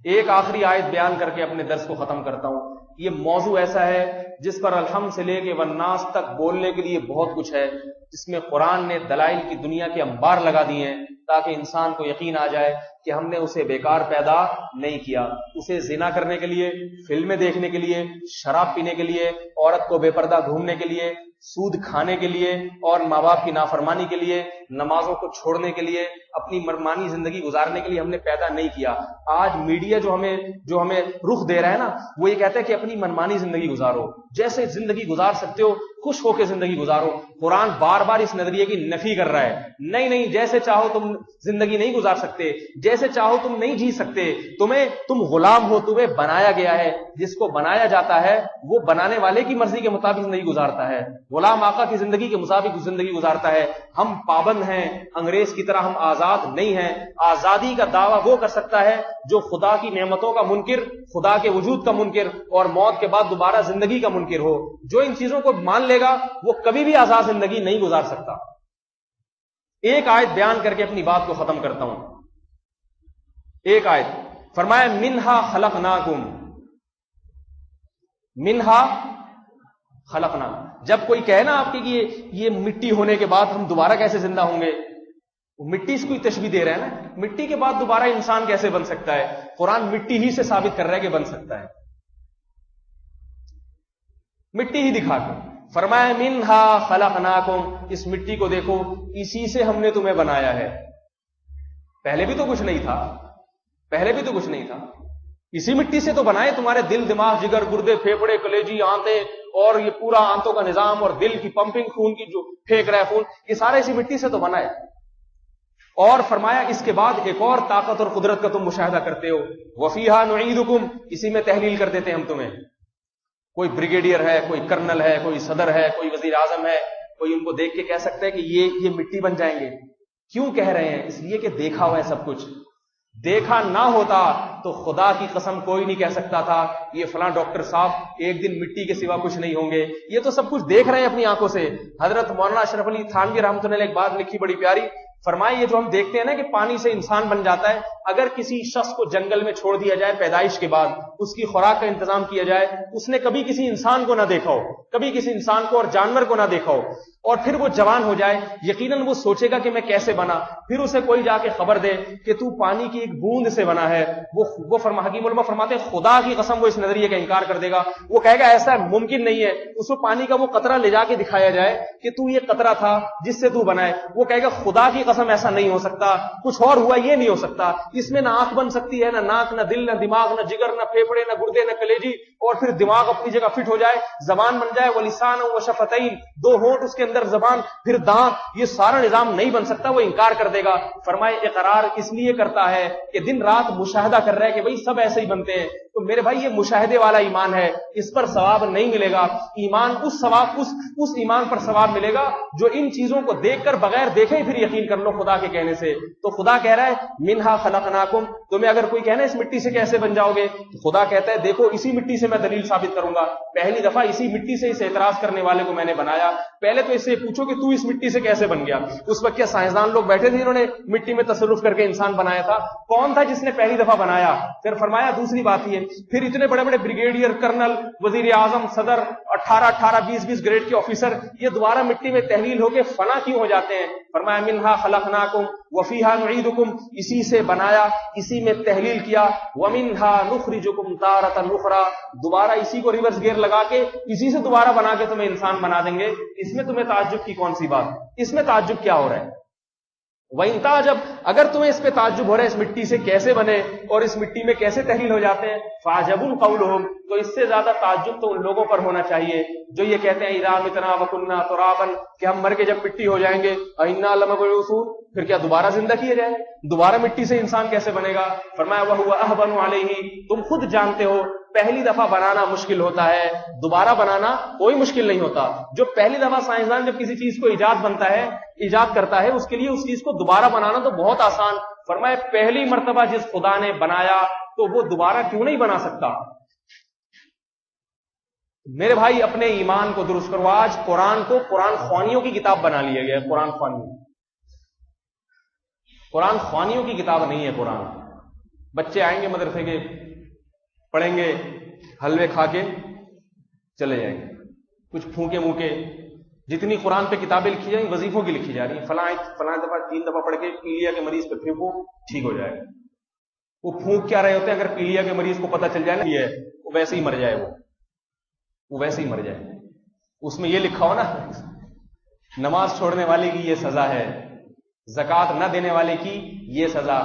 ایک آخری آیت بیان کر کے اپنے درس کو ختم کرتا ہوں۔ یہ موضوع ایسا ہے جس پر الحمد سے لے کے والناس تک بولنے کے لیے بہت کچھ ہے، جس میں قرآن نے دلائل کی دنیا کے انبار لگا دیے ہیں تاکہ انسان کو یقین آ جائے کہ ہم نے اسے بیکار پیدا نہیں کیا۔ اسے زنا کرنے کے لیے، فلمیں دیکھنے کے لیے، شراب پینے کے لیے، عورت کو بے پردہ گھومنے کے لیے، سود کھانے کے لیے اور ماں باپ کی نافرمانی کے لیے، نمازوں کو چھوڑنے کے لیے، اپنی مرمانی زندگی گزارنے کے لیے ہم نے پیدا نہیں کیا۔ آج میڈیا جو ہمیں رخ دے رہا ہے نا، وہ یہ کہتا ہے کہ اپنی منمانی زندگی گزارو، جیسے زندگی گزار سکتے ہو خوش ہو کے زندگی گزارو۔ قرآن بار بار اس نظریے کی نفی کر رہا ہے، نہیں، جیسے چاہو تم زندگی نہیں گزار سکتے، جیسے چاہو تم نہیں جی سکتے، تم غلام ہو، تمہیں بنایا گیا ہے۔ جس کو بنایا جاتا ہے وہ بنانے والے کی مرضی کے مطابق زندگی گزارتا ہے، غلام آقا کی زندگی کے مطابق زندگی گزارتا ہے۔ ہم پابند ہیں، انگریز کی طرح ہم آزاد نہیں ہیں۔ آزادی کا دعویٰ وہ کر سکتا ہے جو خدا کی نعمتوں کا منکر، خدا کے وجود کا منکر اور موت کے بعد دوبارہ زندگی کا منکر ہو۔ جو ان چیزوں کو مان لے گا وہ کبھی بھی آزاد زندگی نہیں گزار سکتا۔ ایک آیت بیان کر کے اپنی بات کو ختم کرتا ہوں۔ ایک آیت فرمایا منہا خلقناکم، منہا خلقنا۔ جب کوئی کہے نا آپ کی کہ یہ مٹی ہونے کے بعد ہم دوبارہ کیسے زندہ ہوں گے، مٹی سے کوئی تشبیہ دے رہا ہے نا، مٹی کے بعد دوبارہ انسان کیسے بن سکتا ہے؟ قرآن مٹی ہی سے ثابت کر رہا ہے کہ بن سکتا ہے، مٹی ہی دکھا کے فرمایا منہا خلقناکم، اس مٹی کو دیکھو، اسی سے ہم نے تمہیں بنایا ہے۔ پہلے بھی تو کچھ نہیں تھا، پہلے بھی تو کچھ نہیں تھا، اسی مٹی سے تو بنائے۔ تمہارے دل، دماغ، جگر، گردے، پھیپھڑے، کلیجی، آنتیں اور یہ پورا آنتوں کا نظام اور دل کی پمپنگ، خون کی جو پھینک رہا ہے خون، یہ سارے اسی مٹی سے تو بنا ہے۔ اور فرمایا اس کے بعد ایک اور طاقت اور قدرت کا تم مشاہدہ کرتے ہو، وفیہا نعیدکم، اسی میں تحلیل کر دیتے ہیں ہم تمہیں۔ کوئی بریگیڈیئر ہے، کوئی کرنل ہے، کوئی صدر ہے، کوئی وزیر اعظم ہے، کوئی ان کو دیکھ کے کہہ سکتا ہے کہ یہ مٹی بن جائیں گے۔ کیوں کہہ رہے ہیں؟ اس لیے کہ دیکھا ہوا ہے سب کچھ۔ دیکھا نہ ہوتا تو خدا کی قسم کوئی نہیں کہہ سکتا تھا یہ فلاں ڈاکٹر صاحب ایک دن مٹی کے سوا کچھ نہیں ہوں گے۔ یہ تو سب کچھ دیکھ رہے ہیں اپنی آنکھوں سے۔ حضرت مولانا اشرف علی تھانوی رحمۃ اللہ علیہ ایک بات لکھی بڑی پیاری، فرمایا یہ جو ہم دیکھتے ہیں نا کہ پانی سے انسان بن جاتا ہے، اگر کسی شخص کو جنگل میں چھوڑ دیا جائے پیدائش کے بعد، اس کی خوراک کا انتظام کیا جائے، اس نے کبھی کسی انسان کو نہ دیکھا ہو، کبھی کسی انسان کو اور جانور کو نہ دیکھا ہو، اور پھر وہ جوان ہو جائے، یقیناً وہ سوچے گا کہ میں کیسے بنا۔ پھر اسے کوئی جا کے خبر دے کہ تو پانی کی ایک بوند سے بنا ہے، وہ حکیم علماء فرماتے ہیں خدا کی قسم وہ اس نظریے کا انکار کر دے گا۔ وہ کہے گا ایسا ممکن نہیں ہے۔ اس کو پانی کا وہ قطرہ لے جا کے دکھایا جائے کہ تو یہ قطرہ تھا جس سے تو بنا ہے، وہ کہے گا خدا کی قسم ایسا نہیں ہو سکتا، کچھ اور ہوا، یہ نہیں ہو سکتا۔ اس میں نہ آنکھ بن سکتی ہے، نہ ناک، نہ دل، نہ دماغ، نہ جگر، نہ پھیپھڑے، نہ گردے، نہ کلیجی، اور پھر دماغ اپنی جگہ فٹ ہو جائے، زبان بن جائے، وَلِسَانًا وَشَفَتَيْن، دو ہونٹ اس کے اندر، زبان، پھر دانت، یہ سارا نظام نہیں بن سکتا۔ وہ انکار کر دے گا۔ فرمائے اقرار اس لیے کرتا ہے کہ دن رات مشاہدہ کر رہا ہے کہ بھئی سب ایسے ہی بنتے ہیں۔ تو میرے بھائی یہ مشاہدے والا ایمان ہے، اس پر ثواب نہیں ملے گا۔ ایمان اس ایمان پر ثواب ملے گا جو ان چیزوں کو دیکھ کر بغیر دیکھے پھر یقین کر لو خدا کے کہنے سے۔ تو خدا کہہ رہا ہے منہا خلقناکم، تمہیں اگر کوئی کہنا ہے اس مٹی سے کیسے بن جاؤ گے، تو خدا کہتا ہے دیکھو اسی مٹی سے میں دلیل ثابت کروں گا۔ پہلی دفعہ اسی مٹی سے اس اعتراض کرنے والے کو میں نے بنایا۔ پہلے تو اس سے پوچھو کہ تو اس مٹی سے کیسے بن گیا۔ اس وقت کیا سائنسدان لوگ بیٹھے تھے انہوں نے مٹی میں تصرف کر کے انسان بنایا تھا؟ کون تھا جس نے پہلی دفعہ بنایا؟ پھر فرمایا دوسری بات یہ، پھر اتنے بڑے بڑے بریگیڈیئر، کرنل، وزیر اعظم، صدر، 18 20 گریڈ کے آفیسر، یہ دوبارہ مٹی میں تحلیل ہو کے فنا کیوں ہو جاتے ہیں؟ فرمایا منہا خلقناکم وفیہا نعیدکم، اسی سے بنایا، اسی میں تحلیل کیا، ومنہا نخرجکم تارۃ اخری، دوبارہ اسی کو ریورس گیئر لگا کے اسی سے دوبارہ بنا کے تمہیں انسان بنا دیں گے۔ اس میں تمہیں تعجب کی کون سی بات؟ اس میں تعجب کیا ہو رہا ہے؟ وَإِن تَعْجَبْ، اگر تمہیں اس پہ تعجب ہو رہا ہے اس مٹی سے کیسے بنے اور اس مٹی میں کیسے تحلیل ہو جاتے ہیں، فَعَجَبٌ قَوْلُهُمْ، تو اس سے زیادہ تعجب تو ان لوگوں پر ہونا چاہیے جو یہ کہتے ہیں اِذَا مِتْنَا وَكُنَّا تُرَابًا، کہ ہم مر کے جب مٹی ہو جائیں گے، اِنَّا لَمَبْعُوثُونَ، پھر کیا دوبارہ زندہ کیے جائیں؟ دوبارہ مٹی سے انسان کیسے بنے گا؟ فرمایا وَهُوَ أَهْوَنُ عَلَيْهِ، تم خود جانتے ہو پہلی دفعہ بنانا مشکل ہوتا ہے، دوبارہ بنانا کوئی مشکل نہیں ہوتا. جو پہلی دفعہ سائنسدان جب کسی چیز کو ایجاد کرتا ہے اس کے لیے اس چیز کو دوبارہ بنانا تو بہت آسان. فرمایا پہلی مرتبہ جس خدا نے بنایا تو وہ دوبارہ کیوں نہیں بنا سکتا؟ میرے بھائی اپنے ایمان کو درست کرو. آج قرآن کو قرآن خوانیوں کی کتاب بنا لیا گیا ہے. قرآن خوانیوں کی کتاب نہیں ہے قرآن. بچے آئیں گے مدرسے کے، پڑھیں گے، حلوے کھا کے چلے جائیں گے، کچھ پھونکے موکے. جتنی قرآن پہ کتابیں لکھی جائیں وظیفوں کی لکھی جا رہی ہیں. فلاں دفعہ 3 دفعہ پڑھ کے پیلیا کے مریض پہ پھینکو ٹھیک ہو جائے گا. وہ پھونک کیا رہے ہوتے ہیں؟ اگر پیلیا کے مریض کو پتہ چل جائے نا یہ وہ ویسے ہی مر جائے، وہ ویسے ہی مر جائے. اس میں یہ لکھا ہو نا نماز چھوڑنے والے کی یہ سزا ہے، زکوٰۃ نہ دینے والے کی یہ سزا،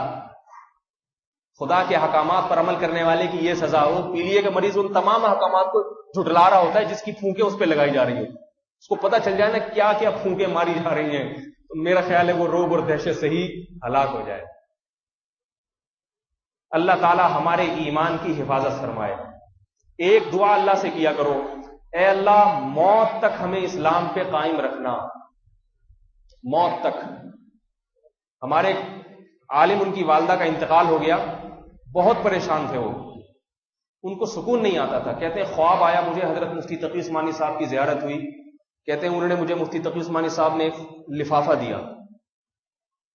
خدا کے احکامات پر عمل کرنے والے کی یہ سزا. وہ پیلیے کا مریض ان تمام احکامات کو جھٹلا رہا ہوتا ہے جس کی پھونکیں اس پہ لگائی جا رہی ہیں. اس کو پتہ چل جائے نا کیا کیا پھونکیں ماری جا رہی ہیں تو میرا خیال ہے وہ روب اور دہشت سے ہی ہلاک ہو جائے. اللہ تعالی ہمارے ایمان کی حفاظت فرمائے. ایک دعا اللہ سے کیا کرو، اے اللہ موت تک ہمیں اسلام پہ قائم رکھنا. موت تک. ہمارے عالم ان کی والدہ کا انتقال ہو گیا، بہت پریشان تھے وہ، ان کو سکون نہیں آتا تھا. کہتے ہیں خواب آیا مجھے، حضرت مفتی تقی عثمانی صاحب کی زیارت ہوئی. کہتے ہیں انہوں نے مجھے مفتی تقی عثمانی صاحب نے ایک لفافہ دیا.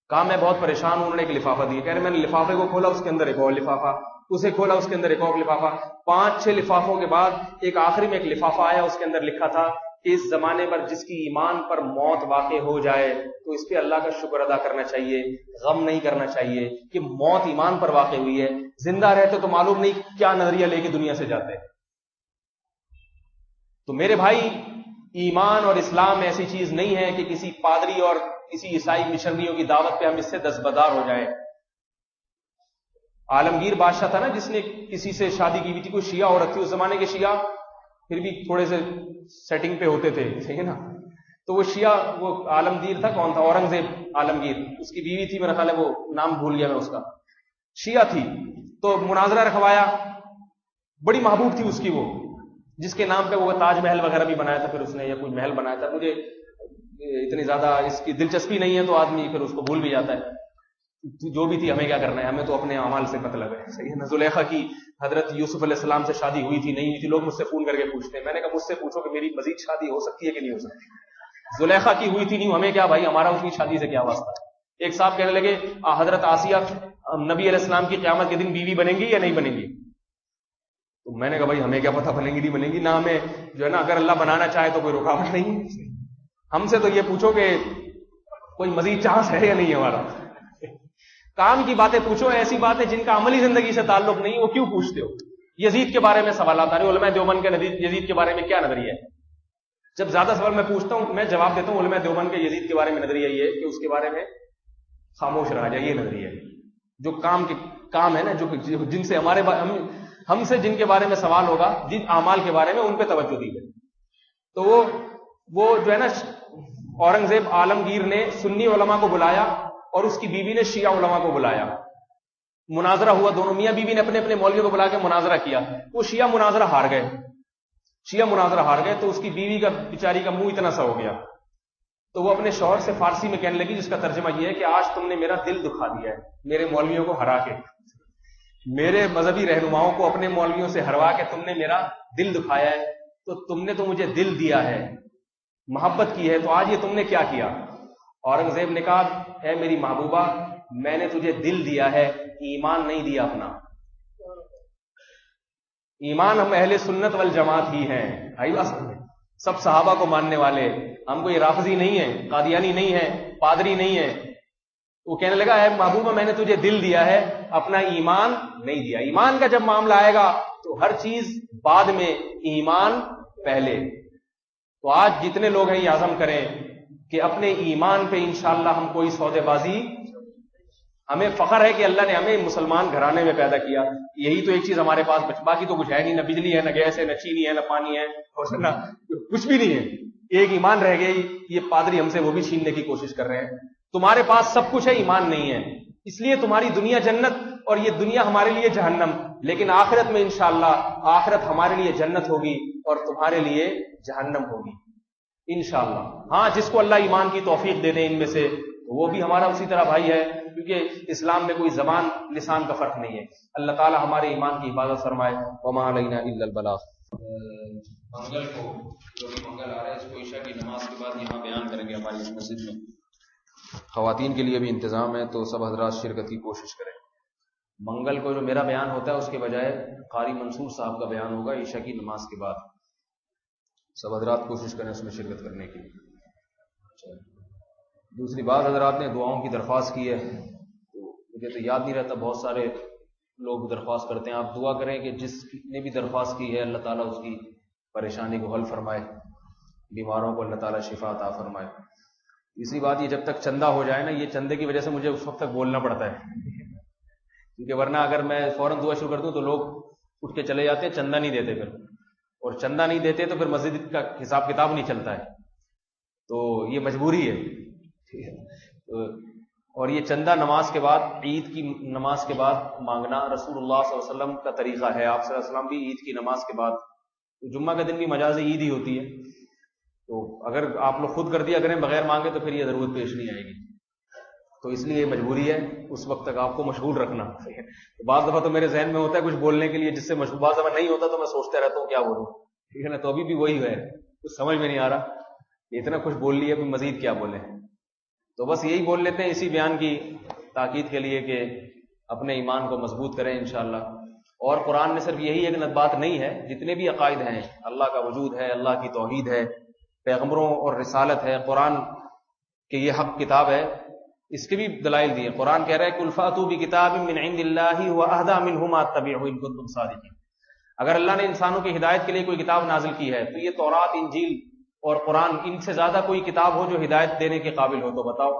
کہا میں بہت پریشان ہوں. انہوں نے ایک لفافہ دیا. کہہ رہے میں نے لفافے کو کھولا، اس کے اندر ایک اور لفافہ، اسے کھولا، اس کے اندر ایک اور لفافہ. 5-6 لفافوں کے بعد ایک آخری میں ایک لفافہ آیا، اس کے اندر لکھا تھا کہ اس زمانے پر جس کی ایمان پر موت واقع ہو جائے تو اس پہ اللہ کا شکر ادا کرنا چاہیے، غم نہیں کرنا چاہیے کہ موت ایمان پر واقع ہوئی ہے. زندہ رہتے تو معلوم نہیں کیا نظریہ لے کے دنیا سے جاتے. تو میرے بھائی ایمان اور اسلام ایسی چیز نہیں ہے کہ کسی پادری اور کسی عیسائی مشنریوں کی دعوت پہ ہم اس سے دستبردار ہو جائیں. عالمگیر بادشاہ تھا نا جس نے کسی سے شادی کی ہوئی تھی، کوئی شیعہ عورت تھی. اس زمانے کے شیعہ پھر بھی تھوڑے سے سیٹنگ پہ ہوتے تھے، صحیح ہے نا. تو وہ شیعہ، وہ عالمگیر تھا، کون تھا؟ اورنگزیب عالمگیر. اس کی بیوی تھی، میرا خیال ہے وہ نام بھول گیا میں اس کا، شیعہ تھی. تو مناظرہ رکھوایا، بڑی محبوب تھی اس کی، وہ جس کے نام پہ وہ تاج محل وغیرہ بھی بنایا تھا پھر اس نے، یا کوئی محل بنایا تھا. مجھے اتنی زیادہ اس کی دلچسپی نہیں ہے تو آدمی پھر اس کو بھول بھی جاتا ہے. جو بھی تھی ہمیں کیا کرنا ہے، ہمیں تو اپنے اعمال سے مطلب ہے، صحیح ہے نا. زلیخا کی حضرت یوسف علیہ السلام سے شادی ہوئی تھی نہیں ہوئی تھی؟ لوگ مجھ سے فون کر کے پوچھتے ہیں. میں نے کہا مجھ سے پوچھو کہ میری مزید شادی ہو سکتی ہے کہ نہیں ہو سکتی. زلیخا کی ہوئی تھی، نہیں، ہمیں کیا بھائی، ہمارا اس کی شادی سے کیا واسطہ. ایک صاحب کہنے لگے حضرت آسیہ نبی علیہ السلام کی قیامت کے دن بیوی بنیں گی یا نہیں بنیں گی؟ تو میں نے کہا بھائی ہمیں کیا پتہ بنیں گی نہیں بنیں گی، نہ ہمیں جو ہے نا، اگر اللہ بنانا چاہے تو کوئی رکاوٹ نہیں. ہم سے تو یہ پوچھو کہ کوئی مزید چانس ہے یا نہیں ہمارا. کام کی باتیں پوچھو، ایسی باتیں جن کا عملی زندگی سے تعلق نہیں وہ کیوں پوچھتے ہو. یزید کے بارے میں سوالات آ رہے ہیں، علماء دیوبند کے یزید کے بارے میں کیا نظریہ ہے؟ جب زیادہ سوال میں پوچھتا ہوں میں جواب دیتا ہوں علماء دیوبند کے یزید کے بارے میں نظریہ یہ ہے کہ اس کے بارے میں خاموش رہا جائے. یہ نظریہ ہے. جو کام ہے نا، جو جن سے ہم سے جن کے بارے میں سوال ہوگا، جن اعمال کے بارے میں، ان پہ توجہ دی جائے. تو وہ جو ہے نا، اورنگزیب عالمگیر نے سنی علماء کو بلایا اور اس کی بیوی نے شیعہ علماء کو بلایا. مناظرہ ہوا، دونوں میاں بیوی نے اپنے اپنے مولویوں کو بلا کے مناظرہ کیا. وہ شیعہ مناظرہ ہار گئے تو اس کی بیوی کا بیچاری کا منہ اتنا سا ہو گیا. تو وہ اپنے شوہر سے فارسی میں کہنے لگی، جس کا ترجمہ یہ ہے کہ آج تم نے میرا دل دکھا دیا ہے، میرے مولویوں کو ہرا کے، میرے مذہبی رہنماؤں کو اپنے مولویوں سے ہروا کے تم نے میرا دل دکھایا ہے. تو تم نے تو مجھے دل دیا ہے، محبت کی ہے، تو آج یہ تم نے کیا کیا؟ اورنگزیب نے کہا اے میری محبوبہ، میں نے تجھے دل دیا ہے، ایمان نہیں دیا اپنا. ایمان ہم اہل سنت والجماعت ہی ہیں. آئی بات سمجھ؟ سب صحابہ کو ماننے والے. ہم کوئی رافضی نہیں ہیں، قادیانی نہیں ہیں، پادری نہیں ہیں. وہ کہنے لگا اے محبوبہ میں نے تجھے دل دیا ہے، اپنا ایمان نہیں دیا. ایمان کا جب معاملہ آئے گا تو ہر چیز بعد میں، ایمان پہلے. تو آج جتنے لوگ ہیں یہ عزم کریں کہ اپنے ایمان پہ انشاءاللہ ہم کوئی سودے بازی. ہمیں فخر ہے کہ اللہ نے ہمیں مسلمان گھرانے میں پیدا کیا. یہی تو ایک چیز ہمارے پاس باقی تو کچھ ہے نہیں، نہ بجلی ہے، نہ گیس ہے، نہ چینی ہے، نہ پانی ہے، اور نہ کچھ بھی نہیں ہے. ایک ایمان رہ گئی. یہ پادری ہم سے وہ بھی چھیننے کی کوشش کر رہے ہیں. تمہارے پاس سب کچھ ہے، ایمان نہیں ہے. اس لیے تمہاری دنیا جنت اور یہ دنیا ہمارے لیے جہنم، لیکن آخرت میں انشاءاللہ آخرت ہمارے لیے جنت ہوگی اور تمہارے لیے جہنم ہوگی انشاءاللہ۔ ہاں، جس کو اللہ ایمان کی توفیق دے دیں ان میں سے، وہ بھی ہمارا اسی طرح بھائی ہے، کیونکہ اسلام میں کوئی زبان لسان کا فرق نہیں ہے۔ اللہ تعالی ہمارے ایمان کی حفاظت فرمائے۔ وما علینا الا البلاغ۔ منگل کو جو بھی منگل آ رہا ہے اس کو عشاء کی نماز کے بعد یہاں بیان کریں گے ہماری اس مسجد میں۔ خواتین کے لیے بھی انتظام ہے تو سب حضرات شرکت کی کوشش کریں۔ منگل کو جو میرا بیان ہوتا ہے اس کے بجائے قاری منصور صاحب کا بیان ہوگا عشاء کی نماز کے بعد۔ سب حضرات کوشش کریں اس میں شرکت کرنے کی۔ دوسری بات، حضرات نے دعاؤں کی درخواست کی ہے، تو مجھے تو یاد نہیں رہتا، بہت سارے لوگ درخواست کرتے ہیں۔ آپ دعا کریں کہ جس نے بھی درخواست کی ہے اللہ تعالیٰ اس کی پریشانی کو حل فرمائے، بیماروں کو اللہ تعالیٰ شفا عطا فرمائے۔ اسی بات، یہ جب تک چندہ ہو جائے نا، یہ چندے کی وجہ سے مجھے اس وقت تک بولنا پڑتا ہے، کیونکہ ورنہ اگر میں فوراً دعا شروع کر دوں تو لوگ اٹھ کے چلے جاتے ہیں، چندہ نہیں دیتے پھر، اور چندہ نہیں دیتے تو پھر مسجد کا حساب کتاب نہیں چلتا ہے، تو یہ مجبوری ہے، ٹھیک ہے۔ اور یہ چندہ نماز کے بعد، عید کی نماز کے بعد مانگنا رسول اللہ صلی اللہ علیہ وسلم کا طریقہ ہے۔ آپ صلی اللہ علیہ وسلم بھی عید کی نماز کے بعد، جمعہ کا دن بھی مجاز عید ہی ہوتی ہے، تو اگر آپ لوگ خود کر دیا کریں بغیر مانگے تو پھر یہ ضرورت پیش نہیں آئے گی، تو اس لیے یہ مجبوری ہے اس وقت تک آپ کو مشغول رکھنا۔ بعض دفعہ تو میرے ذہن میں ہوتا ہے کچھ بولنے کے لیے جس سے مشغول، بعض دفعہ نہیں ہوتا تو میں سوچتا رہتا ہوں کیا بولوں، ٹھیک ہے نا، تو ابھی بھی وہی ہے، کچھ سمجھ میں نہیں آ رہا، اتنا کچھ بول لیا، ابھی مزید کیا بولیں، تو بس یہی بول لیتے ہیں اسی بیان کی تاکید کے لیے کہ اپنے ایمان کو مضبوط کریں انشاءاللہ۔ اور قرآن میں صرف یہی ایک بات نہیں ہے، جتنے بھی عقائد ہیں، اللہ کا وجود ہے، اللہ کی توحید ہے، پیغمبروں اور رسالت ہے، قرآن کہ یہ حق کتاب ہے، اس کے بھی دلائل دیے۔ قرآن کہہ رہا ہے قل فاتوا بکتاب من عند اللہ هو اہدی منہما اتبعہ ان کنتم صادقین۔ اگر اللہ نے انسانوں کی ہدایت کے لیے کوئی کتاب نازل کی ہے تو یہ تورات، انجیل اور قرآن، ان سے زیادہ کوئی کتاب ہو جو ہدایت دینے کے قابل ہو تو بتاؤ۔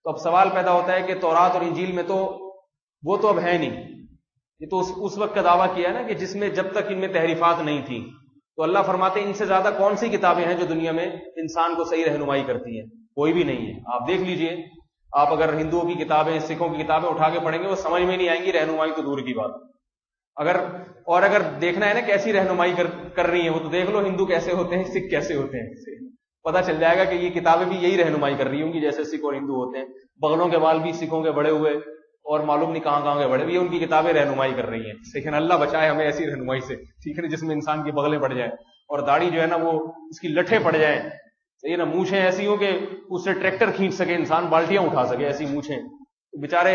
تو اب سوال پیدا ہوتا ہے کہ تورات اور انجیل میں تو وہ تو اب ہے نہیں، یہ تو اس وقت کا دعویٰ کیا ہے نا کہ جس میں جب تک ان میں تحریفات نہیں تھی، تو اللہ فرماتے ہیں ان سے زیادہ کون سی کتابیں ہیں جو دنیا میں انسان کو صحیح رہنمائی کرتی ہیں؟ کوئی بھی نہیں ہے۔ آپ دیکھ لیجئے، آپ اگر ہندوؤں کی کتابیں، سکھوں کی کتابیں اٹھا کے پڑھیں گے وہ سمجھ میں نہیں آئیں گی، رہنمائی تو دور کی بات۔ اگر دیکھنا ہے نا کیسی رہنمائی کر رہی ہیں وہ، تو دیکھ لو ہندو کیسے ہوتے ہیں، سکھ کیسے ہوتے ہیں، پتہ چل جائے گا کہ یہ کتابیں بھی یہی رہنمائی کر رہی ہوں گی جیسے سکھ اور ہندو ہوتے ہیں۔ بغلوں کے بال بھی سکھوں کے بڑے ہوئے اور معلوم نہیں کہاں کہاں کے بڑے ہوئے، ان کی کتابیں رہنمائی کر رہی ہیں، لیکن اللہ بچائے ہمیں ایسی رہنمائی سے، ٹھیک ہے نا، جس میں انسان کی بغلیں پڑ جائیں اور داڑھی جو ہے نا وہ اس کی لٹھیں پڑ جائیں، صحیح ہے نا، مونچھیں ایسی ہوں کہ اس سے ٹریکٹر کھینچ سکے انسان، بالٹیاں اٹھا سکے، ایسی مونچھیں۔ بیچارے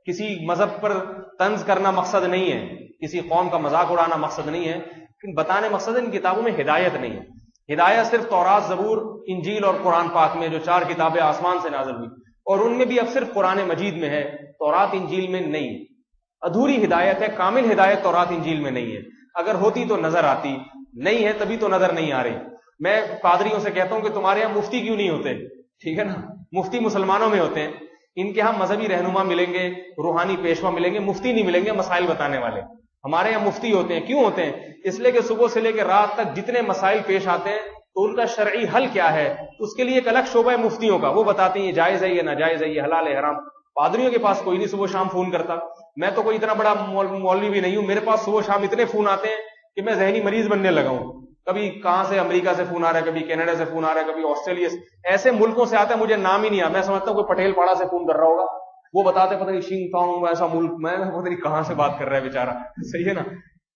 کسی مذہب پر طنز کرنا مقصد نہیں ہے، کسی قوم کا مذاق اڑانا مقصد نہیں ہے، لیکن بتانے مقصد ہے ان کتابوں میں ہدایت نہیں ہے۔ ہدایت صرف تورات، زبور، انجیل اور قرآن پاک میں جو 4 کتابیں آسمان سے نازل ہوئی، اور ان میں بھی اب صرف قرآن مجید میں ہے، تورات انجیل میں نہیں ہے۔ ادھوری ہدایت ہے، کامل ہدایت تورات انجیل میں نہیں ہے۔ اگر ہوتی تو نظر آتی، نہیں ہے تبھی تو نظر نہیں آ رہی۔ میں پادریوں سے کہتا ہوں کہ تمہارے یہاں مفتی کیوں نہیں ہوتے، ٹھیک ہے نا، مفتی مسلمانوں میں ہوتے ہیں، ان کے ہاں مذہبی رہنما ملیں گے، روحانی پیشوا ملیں گے، مفتی نہیں ملیں گے مسائل بتانے والے۔ ہمارے یہاں مفتی ہوتے ہیں، کیوں ہوتے ہیں؟ اس لیے کہ صبح سے لے کے رات تک جتنے مسائل پیش آتے ہیں تو ان کا شرعی حل کیا ہے، اس کے لیے ایک الگ شعبہ ہے مفتیوں کا، وہ بتاتے ہیں یہ جائز ہے، یہ ناجائز ہے، یہ حلال ہے، حرام۔ پادریوں کے پاس کوئی نہیں صبح شام فون کرتا، میں تو کوئی اتنا بڑا مولوی بھی نہیں ہوں، میرے پاس صبح شام اتنے فون آتے ہیں کہ میں ذہنی مریض بننے لگا ہوں۔ کبھی کہاں سے امریکہ سے فون آ رہا ہے، کبھی کینیڈا سے فون آ رہا ہے، کبھی آسٹریلیا سے، ایسے ملکوں سے آتا ہے مجھے نام ہی نہیں آتا، میں سمجھتا ہوں کوئی پٹیل پاڑا سے فون کر رہا ہوگا، وہ بتاتے پتہ نہیں شنگ تانگ ایسا ملک، میں پتہ نہیں کہاں سے بات کر رہا ہے بیچارہ، صحیح ہے نا۔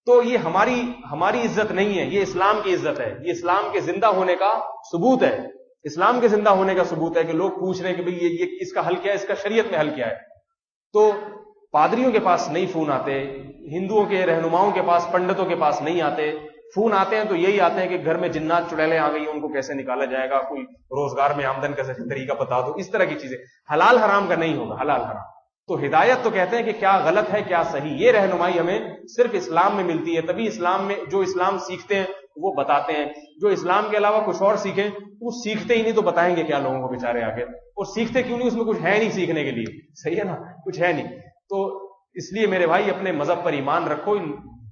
تو یہ ہماری عزت نہیں ہے، یہ اسلام کی عزت ہے، یہ اسلام کے زندہ ہونے کا ثبوت ہے، اسلام کے زندہ ہونے کا ثبوت ہے کہ لوگ پوچھ رہے ہیں کہ بھئی یہ اس کا حل کیا ہے، اس کا شریعت میں حل کیا ہے۔ تو پادریوں کے پاس نہیں فون آتے، ہندوؤں کے رہنماؤں کے پاس، پنڈتوں کے پاس نہیں آتے، فون آتے ہیں تو یہی آتے ہیں کہ گھر میں جنات چڑیلیں آ گئی ہیں، ان کو کیسے نکالا جائے گا، کوئی روزگار میں آمدن کا طریقہ بتا دو، اس طرح کی چیزیں، حلال حرام کا نہیں ہوگا، حلال حرام۔ تو ہدایت تو کہتے ہیں کہ کیا غلط ہے کیا صحیح، یہ رہنمائی ہمیں صرف اسلام میں ملتی ہے، تبھی اسلام میں جو اسلام سیکھتے ہیں وہ بتاتے ہیں، جو اسلام کے علاوہ کچھ اور سیکھیں وہ سیکھتے ہی نہیں، تو بتائیں گے کیا لوگوں کو بیچارے آگے، اور سیکھتے کیوں نہیں، اس میں کچھ ہے نہیں سیکھنے کے لیے، صحیح ہے نا، کچھ ہے نہیں۔ تو اس لیے میرے بھائی اپنے مذہب پر ایمان رکھو،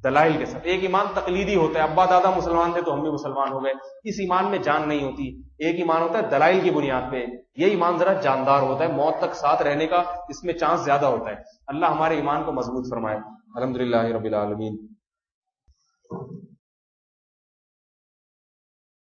دلائل کے ساتھ. ایک ایمان تقلیدی ہوتا ہے، ابا دادا مسلمان تھے تو ہم بھی مسلمان ہو گئے، اس ایمان میں جان نہیں ہوتی. ایک ایمان ہوتا ہے دلائل کی بنیاد پہ، یہ ایمان ذرا جاندار ہوتا ہے، موت تک ساتھ رہنے کا اس میں چانس زیادہ ہوتا ہے. اللہ ہمارے ایمان کو مضبوط فرمائے. الحمدللہ رب العالمین.